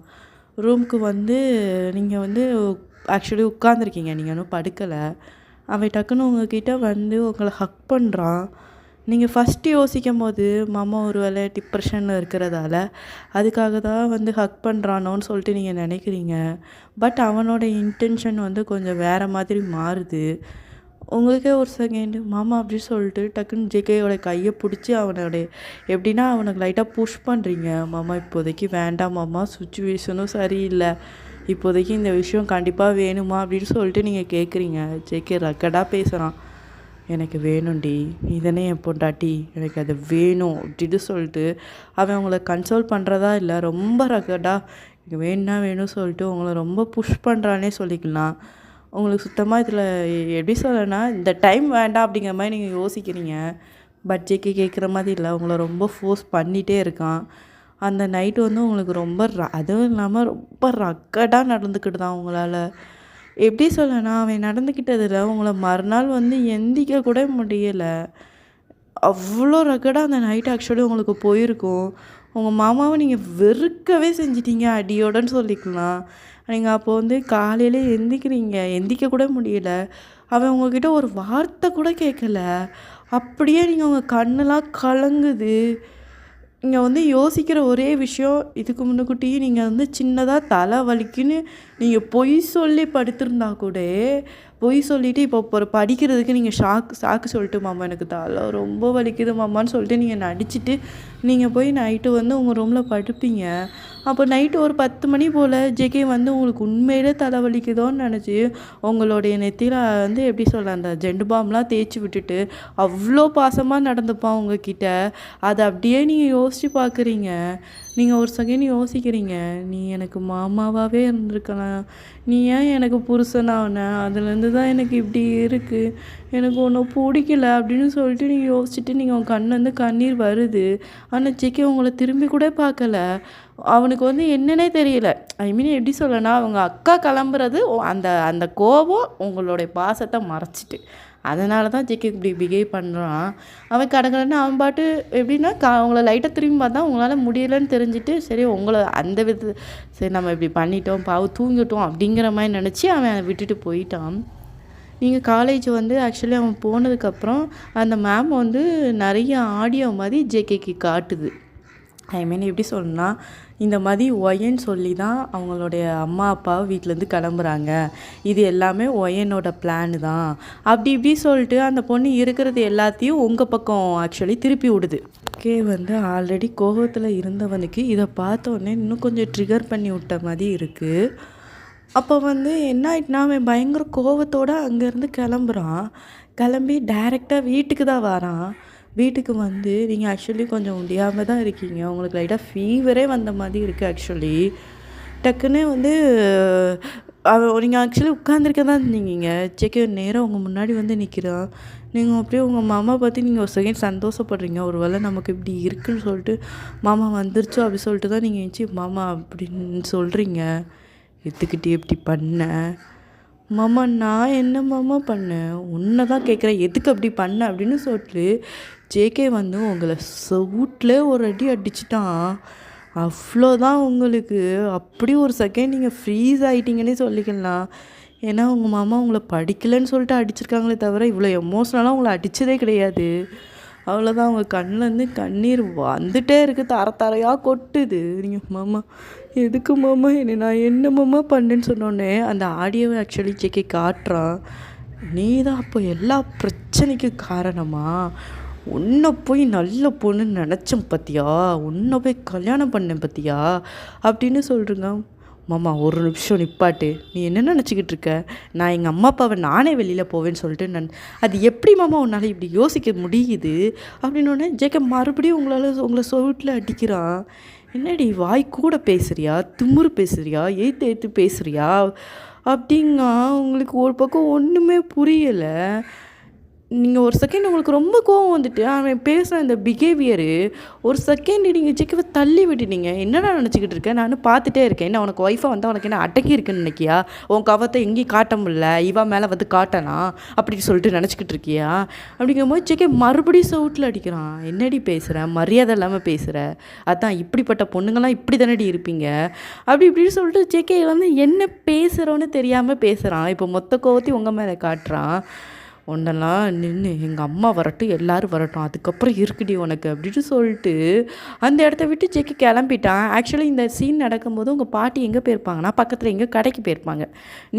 ரூமுக்கு வந்து நீங்கள் வந்து ஆக்சுவலி உட்காந்துருக்கீங்க, நீங்கள் இன்னும் படுக்கலை. அவன் டக்குன்னு உங்ககிட்ட வந்து உங்களை ஹக் பண்ணுறான். நீங்கள் ஃபஸ்ட்டு யோசிக்கும் போது மாமா ஒரு வேளை டிப்ரெஷனில் இருக்கிறதால அதுக்காக தான் வந்து ஹக் பண்ணுறானோன்னு சொல்லிட்டு நீங்கள் நினைக்கிறீங்க. பட் அவனோட இன்டென்ஷன் வந்து கொஞ்சம் வேறு மாதிரி மாறுது. உங்களுக்கே ஒரு செகண்டு மாமா அப்படி சொல்லிட்டு டக்குன்னு ஜேகேயோட கையை பிடிச்சி அவனுடைய எப்படின்னா அவனுக்கு லைட்டாக புஷ் பண்ணுறீங்க. மாமா இப்போதைக்கு வேண்டாம் மாமா, சுச்சுவேஷனும் சரியில்லை, இப்போதைக்கு இந்த விஷயம் கண்டிப்பாக வேணுமா அப்படின்னு சொல்லிட்டு நீங்கள் கேட்குறீங்க. ஜேகே ரக்கடாக பேசுகிறான். எனக்கு வேணும்டி, இதனே என் பொண்டாட்டி, எனக்கு அது வேணும் அப்படின்னு சொல்லிட்டு அவன் உங்களை கன்சோல் பண்ணுறதா இல்லை, ரொம்ப ரக்கடாக எனக்கு வேணும்னா வேணும் சொல்லிட்டு உங்களை ரொம்ப புஷ் பண்ணுறானே சொல்லிக்கலாம். உங்களுக்கு சுத்தமாக இதில் எப்படி சொல்லனா, இந்த டைம் வேண்டாம் அப்படிங்கிற மாதிரி நீங்கள் யோசிக்கிறீங்க. பட் ஜேகே கேட்குற மாதிரி இல்லை, உங்களை ரொம்ப ஃபோர்ஸ் பண்ணிகிட்டே இருக்கான். அந்த நைட்டு வந்து உங்களுக்கு ரொம்ப அதுவும் இல்லாமல் ரொம்ப ரக்கடாக நடந்துக்கிட்டு தான் உங்களால். எப்படி சொல்லனா, அவன் நடந்துக்கிட்டதில் உங்களை மறுநாள் வந்து எந்திக்க கூட முடியலை. அவ்வளோ ரக்கடாக அந்த நைட் ஆக்சுவலி உங்களுக்கு போயிருக்கும். உங்கள் மாமாவை நீங்கள் வெறுக்கவே செஞ்சிட்டீங்க அடியோடன்னு சொல்லிக்கலாம். நீங்கள் அப்போ வந்து காலையில் எந்திக்க கூட முடியலை. அவன் உங்ககிட்ட ஒரு வார்த்தை கூட கேட்கல. அப்படியே நீங்கள் உங்கள் கண்ணெலாம் கலங்குது. இங்கே வந்து யோசிக்கிற ஒரே விஷயம், இதுக்கு முன்னக்கூட்டியே நீங்கள் வந்து சின்னதாக தலை வலிக்குன்னு நீங்கள் பொய் சொல்லி படுத்திருந்தா கூட, பொய் சொல்லிவிட்டு இப்போ ஒரு படிக்கிறதுக்கு நீங்கள் சாக்கு சொல்லிட்டு மாமா எனக்கு தலை ரொம்ப வலிக்குது மாமான்னு சொல்லிட்டு நீங்கள் நடிச்சுட்டு நீங்கள் போய் நைட்டு வந்து உங்கள் ரூமில் படுப்பீங்க. அப்போ நைட்டு ஒரு 10 மணி போல் ஜேகே வந்து உங்களுக்கு உண்மையிலே தலைவலிக்குதோன்னு நினச்சி உங்களுடைய நெத்தியில் வந்து எப்படி சொல்ல அந்த ஜெண்டு பாம்லாம் தேய்ச்சி விட்டுட்டு அவ்வளோ பாசமாக நடந்துப்பான் உங்ககிட்ட. அதை அப்படியே நீங்கள் யோசித்து பார்க்குறீங்க. நீங்கள் ஒரு செகண்ட் யோசிக்கிறீங்க, நீ எனக்கு மாமாவாகவே இருந்திருக்கலாம், நீ ஏன் எனக்கு புருஷனான, அதுலேருந்து தான் எனக்கு இப்படி இருக்குது, எனக்கு ஒன்றும் பிடிக்கல அப்படின்னு சொல்லிட்டு நீங்கள் யோசிச்சுட்டு நீங்கள் உங்கள் கண்ணுலேருந்து கண்ணீர் வருது. ஆனால் ஜேகே உங்களை திரும்பி கூட பார்க்கல. அவனுக்கு வந்து என்னன்னே தெரியல. ஐ மீன் எப்படி சொல்லனா, அவங்க அக்கா கிளம்புறது அந்த அந்த கோபம் உங்களுடைய பாசத்தை மறைச்சிட்டு, அதனால தான் ஜேகே இப்படி பிஹேவ் பண்ணுறான். அவன் கடகடன்னு அவன் பாட்டு எப்படின்னா அவங்கள லைட்டாக திரும்பி பார்த்தா உங்களால் முடியலைன்னு தெரிஞ்சுட்டு, சரி உங்களை அந்த சரி நம்ம இப்படி பண்ணிட்டோம் பாவம் தூங்கிட்டோம் அப்படிங்கிற மாதிரி நினச்சி அவன் விட்டுட்டு போயிட்டான். நீங்கள் காலேஜ் வந்து ஆக்சுவலி அவன் போனதுக்கப்புறம் அந்த மேம் வந்து நிறைய ஆடியோ மாதிரி ஜேகேக்கு காட்டுது. ஐ மீன் எப்படி சொல்லணும்னா, இந்த மாதிரி ஒயன்னு சொல்லி தான் அவங்களுடைய அம்மா அப்பா வீட்டிலேருந்து கிளம்புறாங்க, இது எல்லாமே ஒயனோட பிளான் தான், அப்படி இப்படி சொல்லிட்டு அந்த பொண்ணு இருக்கிறது எல்லாத்தையும் உங்கள் பக்கம் ஆக்சுவலி திருப்பி விடுது. ஓகே வந்து ஆல்ரெடி கோபத்தில் இருந்தவனுக்கு இதை பார்த்தோன்னே இன்னும் கொஞ்சம் ட்ரிகர் பண்ணி விட்ட மாதிரி இருக்குது. அப்போ வந்து என்ன ஆயிட்டுனா, அவன் பயங்கர கோவத்தோடு அங்கேருந்து கிளம்புறான். கிளம்பி டைரெக்டாக வீட்டுக்கு தான் வரான். வீட்டுக்கு வந்து நீங்கள் ஆக்சுவலி கொஞ்சம் முடியாமல் தான் இருக்கீங்க, உங்களுக்கு லைட்டாக ஃபீவரே வந்த மாதிரி இருக்குது. ஆக்சுவலி டக்குன்னு வந்து நீங்கள் ஆக்சுவலி உட்காந்துருக்க தான் இருந்தீங்க. ஜேகே நேராக உங்கள் முன்னாடி வந்து நிற்கிறான். நீங்கள் அப்படியே உங்கள் மாமா பற்றி நீங்கள் ஒரு செகண்ட் சந்தோஷப்படுறீங்க, ஒரு வேளை நமக்கு இப்படி இருக்குன்னு சொல்லிட்டு மாமா வந்துருச்சோ அப்படி சொல்லிட்டு தான் நீங்கள் ஏஞ்சி மாமா அப்படின்னு சொல்கிறீங்க. எதுக்கிட்டே இப்படி பண்ண மாமா? நான் என்ன மாமா பண்ணேன்? உன்னை தான் கேட்குறேன், எதுக்கு அப்படி பண்ண அப்படின்னு சொல்லிட்டு ஜேகே வந்து உங்களை சவுட்டில் ஒரு அடி அடிச்சிட்டான். அவ்வளோதான் உங்களுக்கு. அப்படி ஒரு செகண்ட் நீங்கள் ஃப்ரீஸ் ஆகிட்டீங்கன்னே சொல்லிக்கலாம். ஏன்னா உங்கள் மாமா உங்களை படிக்கலைன்னு சொல்லிட்டு அடிச்சிருக்காங்களே தவிர இவ்வளோ எமோஷ்னலாக உங்களை அடித்ததே கிடையாது. அவ்வளோதான், அவங்க கண்ணிலேருந்து கண்ணீர் வந்துட்டே இருக்குது, தர தரையாக கொட்டுது. நீங்கள் மாமா எதுக்கு மாமா என்ன, நான் என்ன மாமா பண்ணேன்னு சொன்னோன்னே அந்த ஆடியோவை ஆக்சுவலி ஜேகே காட்டுறான். நீ தான் அப்போ எல்லா பிரச்சனைக்கும் காரணமா, உன்னை போய் நல்ல பொண்ணுன்னு நினச்சேன் பார்த்தியா, உன்னை போய் கல்யாணம் பண்ணேன் பார்த்தியா அப்படின்னு சொல்கிறேங்க. மாமா ஒரு நிமிஷம் நிப்பாட்டு, நீ என்ன நினச்சிக்கிட்டு இருக்க, நான் எங்கள் அம்மா அப்பாவை நானே வெளியில் போவேன்னு சொல்லிட்டு அது எப்படி மாமா உன்னால் இப்படி யோசிக்க முடியுது அப்படின்னோடனே ஜேகே மறுபடியும் உங்களை சொவிட்டில் அடிக்கிறான். என்னடி வாய் கூட பேசுகிறியா, திமுறு பேசுகிறியா, ஏற்று பேசுகிறியா அப்படிங்க. உங்களுக்கு ஒரு பக்கம் ஒன்றுமே புரியலை. நீங்கள் ஒரு செகண்ட் உங்களுக்கு ரொம்ப கோவம் வந்துட்டு அவன் பேசுகிற இந்த பிஹேவியரு ஒரு செகண்ட் நீங்கள் ஜேகேவை தள்ளி விட்டுட்டீங்க. என்னடா நினச்சிக்கிட்டு இருக்கேன், நான் பார்த்துட்டே இருக்கேன், என்ன உனக்கு ஒய்ஃபாக வந்தால் உனக்கு என்ன அடக்கி இருக்குன்னு நினைக்கியா, உன் கவத்தை எங்கேயும் காட்ட முடியல, இவன் மேலே வந்து காட்டலாம் அப்படின்னு சொல்லிட்டு நினச்சிக்கிட்டு இருக்கியா அப்படிங்கும்போது ஜேகே மறுபடியும் சவுட்டில் அடிக்கிறான். என்னடி பேசுகிறேன், மரியாதை இல்லாமல் பேசுகிற, அதான் இப்படிப்பட்ட பொண்ணுங்கள்லாம் இப்படி தானடி இருப்பீங்க அப்படி இப்படின்னு சொல்லிட்டு ஜேகே வந்து என்ன பேசுகிறோன்னு தெரியாமல் பேசுகிறான். இப்போ மொத்த கோவத்தையும் உங்கள் மேலே காட்டுறான். ஒன்றெல்லாம் நின்று எங்கள் அம்மா வரட்டும், எல்லோரும் வரட்டும், அதுக்கப்புறம் இருக்குடி உனக்கு அப்படின்னு சொல்லிட்டு அந்த இடத்த விட்டு ஜேகே கிளம்பிட்டான். ஆக்சுவலி இந்த சீன் நடக்கும்போது உங்கள் பாட்டி எங்கே போயிருப்பாங்கன்னா பக்கத்தில் எங்கே கடைக்கு போயிருப்பாங்க.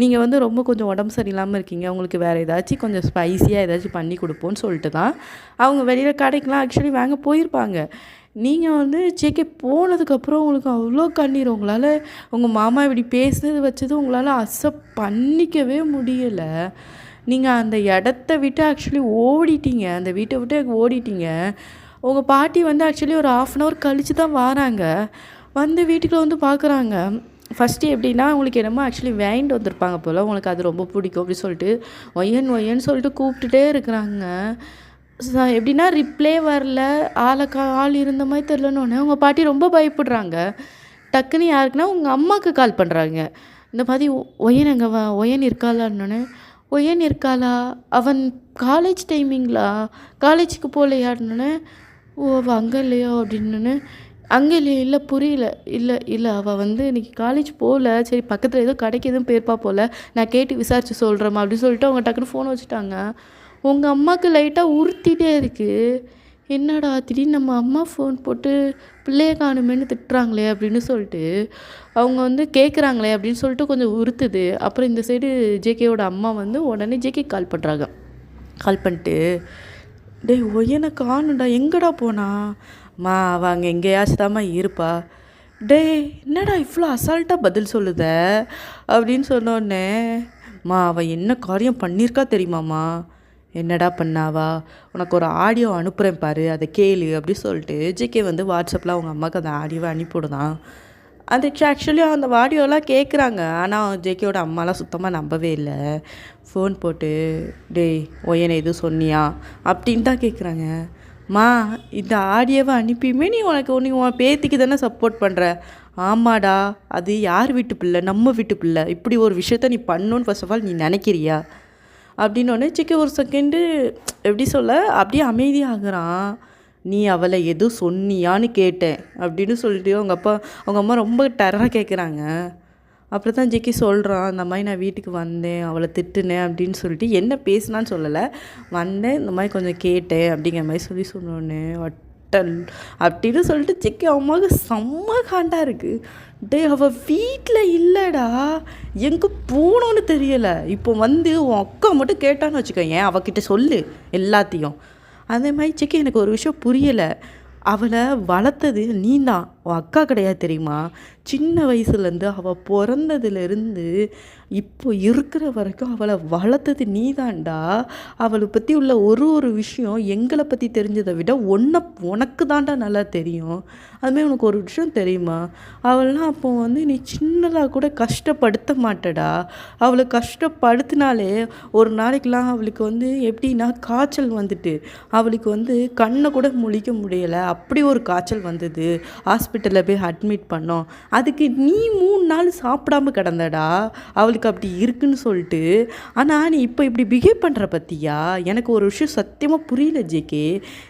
நீங்கள் வந்து ரொம்ப கொஞ்சம் உடம்பு சரியில்லாமல் இருக்கீங்க, உங்களுக்கு வேறு ஏதாச்சும் கொஞ்சம் ஸ்பைஸியாக ஏதாச்சும் பண்ணி கொடுப்போன்னு சொல்லிட்டு தான் அவங்க வெளியில் கடைக்கெலாம் ஆக்சுவலி வாங்க போயிருப்பாங்க. நீங்கள் வந்து ஜேகே போனதுக்கப்புறம் உங்களுக்கு அவ்வளோ கண்ணீர், உங்களால் உங்கள் மாமா இப்படி பேசுனது வச்சது உங்களால் அக்செப்ட் பண்ணிக்கவே முடியலை. நீங்கள் அந்த இடத்த விட்டு ஆக்சுவலி ஓடிட்டீங்க, அந்த வீட்டை விட்டு ஓடிட்டீங்க. உங்கள் பாட்டி வந்து ஆக்சுவலி ஒரு 1/2 hour கழித்து தான் வராங்க. வந்து வீட்டுக்குள்ளே வந்து பார்க்குறாங்க. ஃபஸ்ட்டு எப்படின்னா உங்களுக்கு என்னமோ ஆக்சுவலி வாங்கிட்டு வந்திருப்பாங்க போல், உங்களுக்கு அது ரொம்ப பிடிக்கும் அப்படி சொல்லிட்டு ஒய்யன்னு சொல்லிட்டு கூப்பிட்டுட்டே இருக்கிறாங்க. எப்படின்னா ரிப்ளே வரல, ஆள் இருந்த மாதிரி தெரிலன்னு உங்கள் பாட்டி ரொம்ப பயப்படுறாங்க. டக்குன்னு யாருக்குன்னா உங்கள் அம்மாவுக்கு கால் பண்ணுறாங்க. இந்த மாதிரி ஒயன் இருக்காளான்னொன்னே, ஒயன் இருக்காளா, அவன் காலேஜ் டைமிங்களா, காலேஜுக்கு போகலையான்னொன்னே, ஓ அவள் அங்கே இல்லையா அப்படின்னோடனே, அங்கே இல்லையா, இல்லை புரியல, இல்லை அவள் வந்து இன்றைக்கி காலேஜ் போகல, சரி பக்கத்தில் ஏதோ கடைக்கு எதுவும் போயிருப்பா போல், நான் கேட்டு விசாரித்து சொல்கிறேம்மா அப்படின்னு சொல்லிட்டு அவங்க டக்குன்னு ஃபோன் வச்சுட்டாங்க. உங்கள் அம்மாவுக்கு லைட்டாக உறுத்திட்டே இருக்குது. என்னடா திடீர்னு நம்ம அம்மா ஃபோன் போட்டு பிள்ளைய காணுமேன்னு திட்டுறாங்களே அப்படின்னு சொல்லிட்டு அவங்க வந்து கேட்குறாங்களே அப்படின்னு சொல்லிட்டு கொஞ்சம் உறுத்துது. அப்புறம் இந்த சைடு ஜேகேவோட அம்மா வந்து உடனே ஜேகே கால் பண்ணுறாங்க. கால் பண்ணிட்டு, டேய் ஒய்யனை காணுண்டா, எங்கடா போனா, மா அவள் அங்கே எங்கேயாச்சும் தாம்மா இருப்பா. டேய் என்னடா இவ்வளோ அசால்ட்டாக பதில் சொல்லுத அப்படின்னு சொன்னோடனே, மா அவள் என்ன காரியம் பண்ணியிருக்கா தெரியுமாம்மா, என்னடா பண்ணாவா, உனக்கு ஒரு ஆடியோ அனுப்புகிறேன் பாரு, அதை கேளு அப்படி சொல்லிட்டு ஜேகே வந்து வாட்ஸ்அப்பில் அவங்க அம்மாவுக்கு அந்த ஆடியோவை அனுப்பிவிடுதான். அது ஆக்சுவலி அந்த ஆடியோலாம் கேட்குறாங்க. ஆனால் ஜேகேவோட அம்மாலாம் சுத்தமாக நம்பவே இல்லை. ஃபோன் போட்டு, டேய் ஒய்யனை எதுவும் சொன்னியா அப்படின்னு தான் கேட்குறாங்க. மா, இந்த ஆடியோவை அனுப்பியுமே நீ உன் பேத்திக்கு தானே சப்போர்ட் பண்ணுற. ஆமாடா, அது யார் வீட்டு பிள்ளை, நம்ம வீட்டு பிள்ளை, இப்படி ஒரு விஷயத்த நீ பண்ணணுன்னு ஃபர்ஸ்ட் ஆஃப் ஆல் நீ நினைக்கிறியா அப்படின்னோடனே சிக்கி ஒரு செகண்டு எப்படி சொல்ல அப்படியே அமைதியாகிறான். நீ அவளை எதுவும் சொன்னியான்னு கேட்டேன் அப்படின்னு சொல்லிட்டு அவங்க அம்மா ரொம்ப டெரராக கேட்குறாங்க. அப்புறம் தான் ஜிக்கி சொல்கிறான், இந்த மாதிரி நான் வீட்டுக்கு வந்தேன், அவளை திட்டுனேன் அப்படின்னு சொல்லிட்டு என்ன பேசினான்னு சொல்லலை, வந்தேன் இந்த மாதிரி கொஞ்சம் கேட்டேன் அப்படிங்கிற மாதிரி சொன்னோன்னே வட்டல் அப்படின்னு சொல்லிட்டு ஜிக்கி அம்மாவுக்கு செம்ம காண்டாக இருக்குது. டே, அவள் வீட்டில் இல்லைடா, எங்கே போகணுன்னு தெரியலை. இப்போ வந்து உன் அக்கா மட்டும் கேட்டான்னு வச்சுக்கோங்க, அவகிட்ட சொல்லு எல்லாத்தையும். அதே மாதிரி சிக்கி எனக்கு ஒரு விஷயம் புரியலை, அவளை வளர்த்தது நீ தான், உன் அக்கா கிடையாது தெரியுமா. சின்ன வயசுலேருந்து அவள் பிறந்ததுலேருந்து இப்போ இருக்கிற வரைக்கும் அவளை வளர்த்தது நீ தான்டா. அவளை பற்றி உள்ள ஒரு விஷயம் எங்களை பற்றி தெரிஞ்சதை விட உனக்கு தான்டா நல்லா தெரியும். அதுமாதிரி உனக்கு ஒரு விஷயம் தெரியுமா, அவள்லாம் அப்போ வந்து நீ சின்னதாக கூட கஷ்டப்படுத்த மாட்டடா. அவளை கஷ்டப்படுத்தினாலே ஒரு நாளைக்கெலாம் அவளுக்கு வந்து எப்படின்னா காய்ச்சல் வந்துட்டு அவளுக்கு வந்து கண்ணை கூட முழிக்க முடியலை, அப்படி ஒரு காய்ச்சல் வந்தது. ஹாஸ்பிட்டலில் போய் அட்மிட் பண்ணோம். அதுக்கு நீ 3 நாள் சாப்பிடாம கிடந்தடா, அவளுக்கு அப்படி இருக்குன்னு சொல்லிட்டு. ஆனால் நீ இப்போ இப்படி பிஹேவ் பண்ணுற பற்றியா, எனக்கு ஒரு விஷயம் சத்தியமாக புரியல ஜேகே.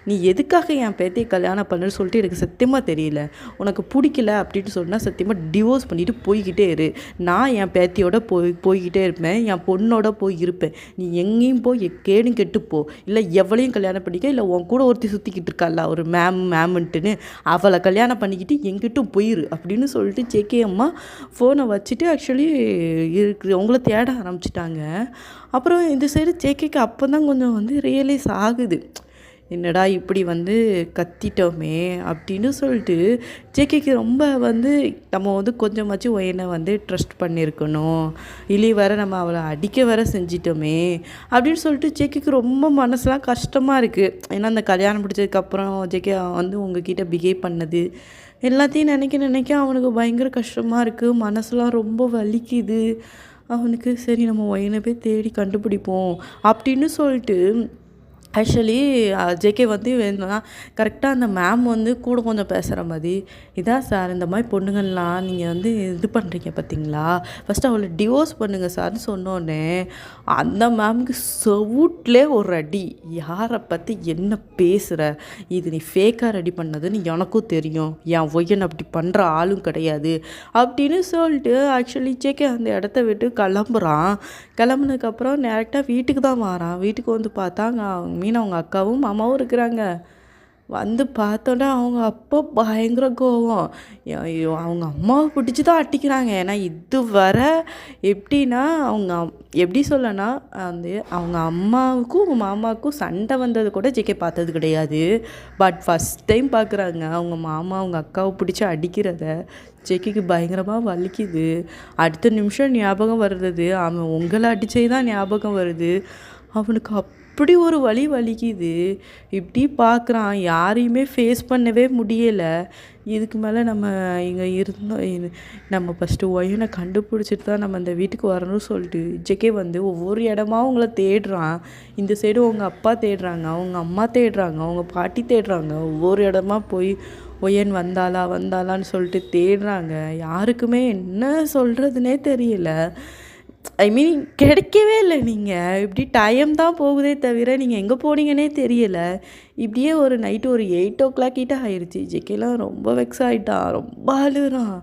நீ எதுக்காக என் பேத்தியை கல்யாணம் பண்ணுன்னு சொல்லிட்டு எனக்கு சத்தியமாக தெரியல. உனக்கு பிடிக்கல அப்படின்னு சொன்னால் சத்தியமாக டிவோர்ஸ் பண்ணிவிட்டு போய்கிட்டே இரு. நான் என் பேத்தியோட போய்கிட்டே இருப்பேன், என் பொண்ணோட போய் இருப்பேன். நீ எங்கேயும் போய் கேடும் கெட்டுப்போ, இல்லை எவளையும் கல்யாணம் பண்ணிக்க, இல்லை உன் கூட ஒருத்தி சுற்றிக்கிட்டு இருக்கால ஒரு மேம்ன்ட்டுன்னு, அவளை கல்யாணம் பண்ணிக்கிட்டு எங்கிட்டும் போயிரு அப்படின்னு சொல்லிட்டு ஜேகே அம்மா ஃபோனை வச்சுட்டு ஆக்சுவலி உங்களை தேட ஆரம்பிச்சிட்டாங்க. அப்புறம் இந்த சைடு ஜேகேக்கு அப்போ தான் கொஞ்சம் வந்து ரியலைஸ் ஆகுது, என்னடா இப்படி வந்து கத்திட்டோமே அப்படின்னு சொல்லிட்டு. ஜேகேக்கு ரொம்ப வந்து நம்ம வந்து கொஞ்சமாச்சும் ஒயனை வந்து ட்ரஸ்ட் பண்ணியிருக்கணும், இல்லை வேறு நம்ம அவளை அடிக்க வேற செஞ்சிட்டோமே அப்படின்னு சொல்லிட்டு ஜேகேக்கு ரொம்ப மனசுலாம் கஷ்டமாக இருக்குது. ஏன்னா அந்த கல்யாணம் பிடிச்சதுக்கப்புறம் ஜேகே வந்து உங்ககிட்ட பிஹேவ் பண்ணது எல்லாத்தையும் நினைக்க அவனுக்கு பயங்கர கஷ்டமாக இருக்குது, மனசுலாம் ரொம்ப வலிக்குது அவனுக்கு. சரி, நம்ம ஒயனை போய் தேடி கண்டுபிடிப்போம் அப்படின்னு சொல்லிட்டு ஆக்சுவலி ஜேகே வந்து வேணும்னா கரெக்டாக அந்த மேம் வந்து கூட கொஞ்சம் பேசுகிற மாதிரி, இதான் சார் இந்த மாதிரி பொண்ணுங்கள்லாம் நீங்கள் வந்து இது பண்ணுறீங்க பார்த்தீங்களா, ஃபஸ்ட்டு அவளை டிவோர்ஸ் பண்ணுங்கள் சார்னு சொன்னோன்னே அந்த மேமுக்கு செவுட்லே ஒரு அடி. யாரை பற்றி என்ன பேசுகிற, இது நீ ஃபேக்காக ரெடி பண்ணதுன்னு எனக்கும் தெரியும், என் ஒய்யன் அப்படி பண்ணுற ஆளும் கிடையாது அப்படின்னு சொல்லிட்டு ஆக்சுவலி ஜேகே அந்த இடத்த விட்டு கிளம்புனதுக்கப்புறம் டேரெக்டாக வீட்டுக்கு தான் வரான். வீட்டுக்கு வந்து பார்த்தா மீனா அவங்க அக்காவும் மாமாவும் இருக்கிறாங்க. வந்து பார்த்தோன்னா அவங்க அப்பா பயங்கர கோவம். அவங்க அம்மாவை பிடிச்சி தான் அடிக்கிறாங்க. ஏன்னா இதுவரை எப்படின்னா எப்படி சொல்லனா வந்து அவங்க அம்மாவுக்கும் மாமாவுக்கும் சண்டை வந்தது கூட ஜேகே பார்த்தது கிடையாது. பட் ஃபஸ்ட் டைம் பார்க்குறாங்க அவங்க மாமா அவங்க அக்காவை பிடிச்சி அடிக்கிறத. ஜேகேக்கு பயங்கரமாக வலிக்குது. அடுத்த நிமிஷம் ஞாபகம் வர்றது அவன் உங்களை அடித்தே தான் ஞாபகம் வருது. அவனுக்கு அப்படி ஒரு வலிக்குது. இப்படி பார்க்குறான், யாரையுமே ஃபேஸ் பண்ணவே முடியலை. இதுக்கு மேலே நம்ம இங்கே இருந்தோம், நம்ம ஃபஸ்ட்டு ஒயனை கண்டுபிடிச்சிட்டு தான் நம்ம அந்த வீட்டுக்கு வரணும்னு சொல்லிட்டு ஜேகே வந்து ஒவ்வொரு இடமா அவங்கள தேடுறான். இந்த சைடு அவங்க அப்பா தேடுறாங்க, அவங்க அம்மா தேடுறாங்க, அவங்க பாட்டி தேடுறாங்க. ஒவ்வொரு இடமா போய் ஒயன் வந்தாளான்னு சொல்லிட்டு தேடுறாங்க. யாருக்குமே என்ன சொல்கிறதுனே தெரியல. ஐ மீன் கிடைக்கவே இல்லை. நீங்கள் இப்படி டைம் தான் போகுதே தவிர நீங்கள் எங்கே போனீங்கன்னே தெரியலை. இப்படியே ஒரு நைட்டு ஒரு 8 o'clock கிட்ட ஆயிடுச்சு. ஜேகேலாம் ரொம்ப வெக்ஸ் ஆகிட்டான், ரொம்ப அழுகிறான்,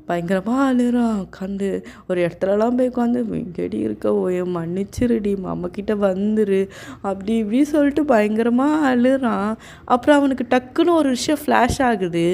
பயங்கரமாக அழுகிறான். உட்காந்து ஒரு இடத்துலலாம் போய் உட்காந்து எங்கடி இருக்க ஓய மன்னிச்சிருடி, மாமாக்கிட்ட வந்துரு அப்படி இப்படி சொல்லிட்டு பயங்கரமாக அழுகிறான். அப்புறம் அவனுக்கு டக்குன்னு ஒரு விஷயம் ஃப்ளாஷ் ஆகுது.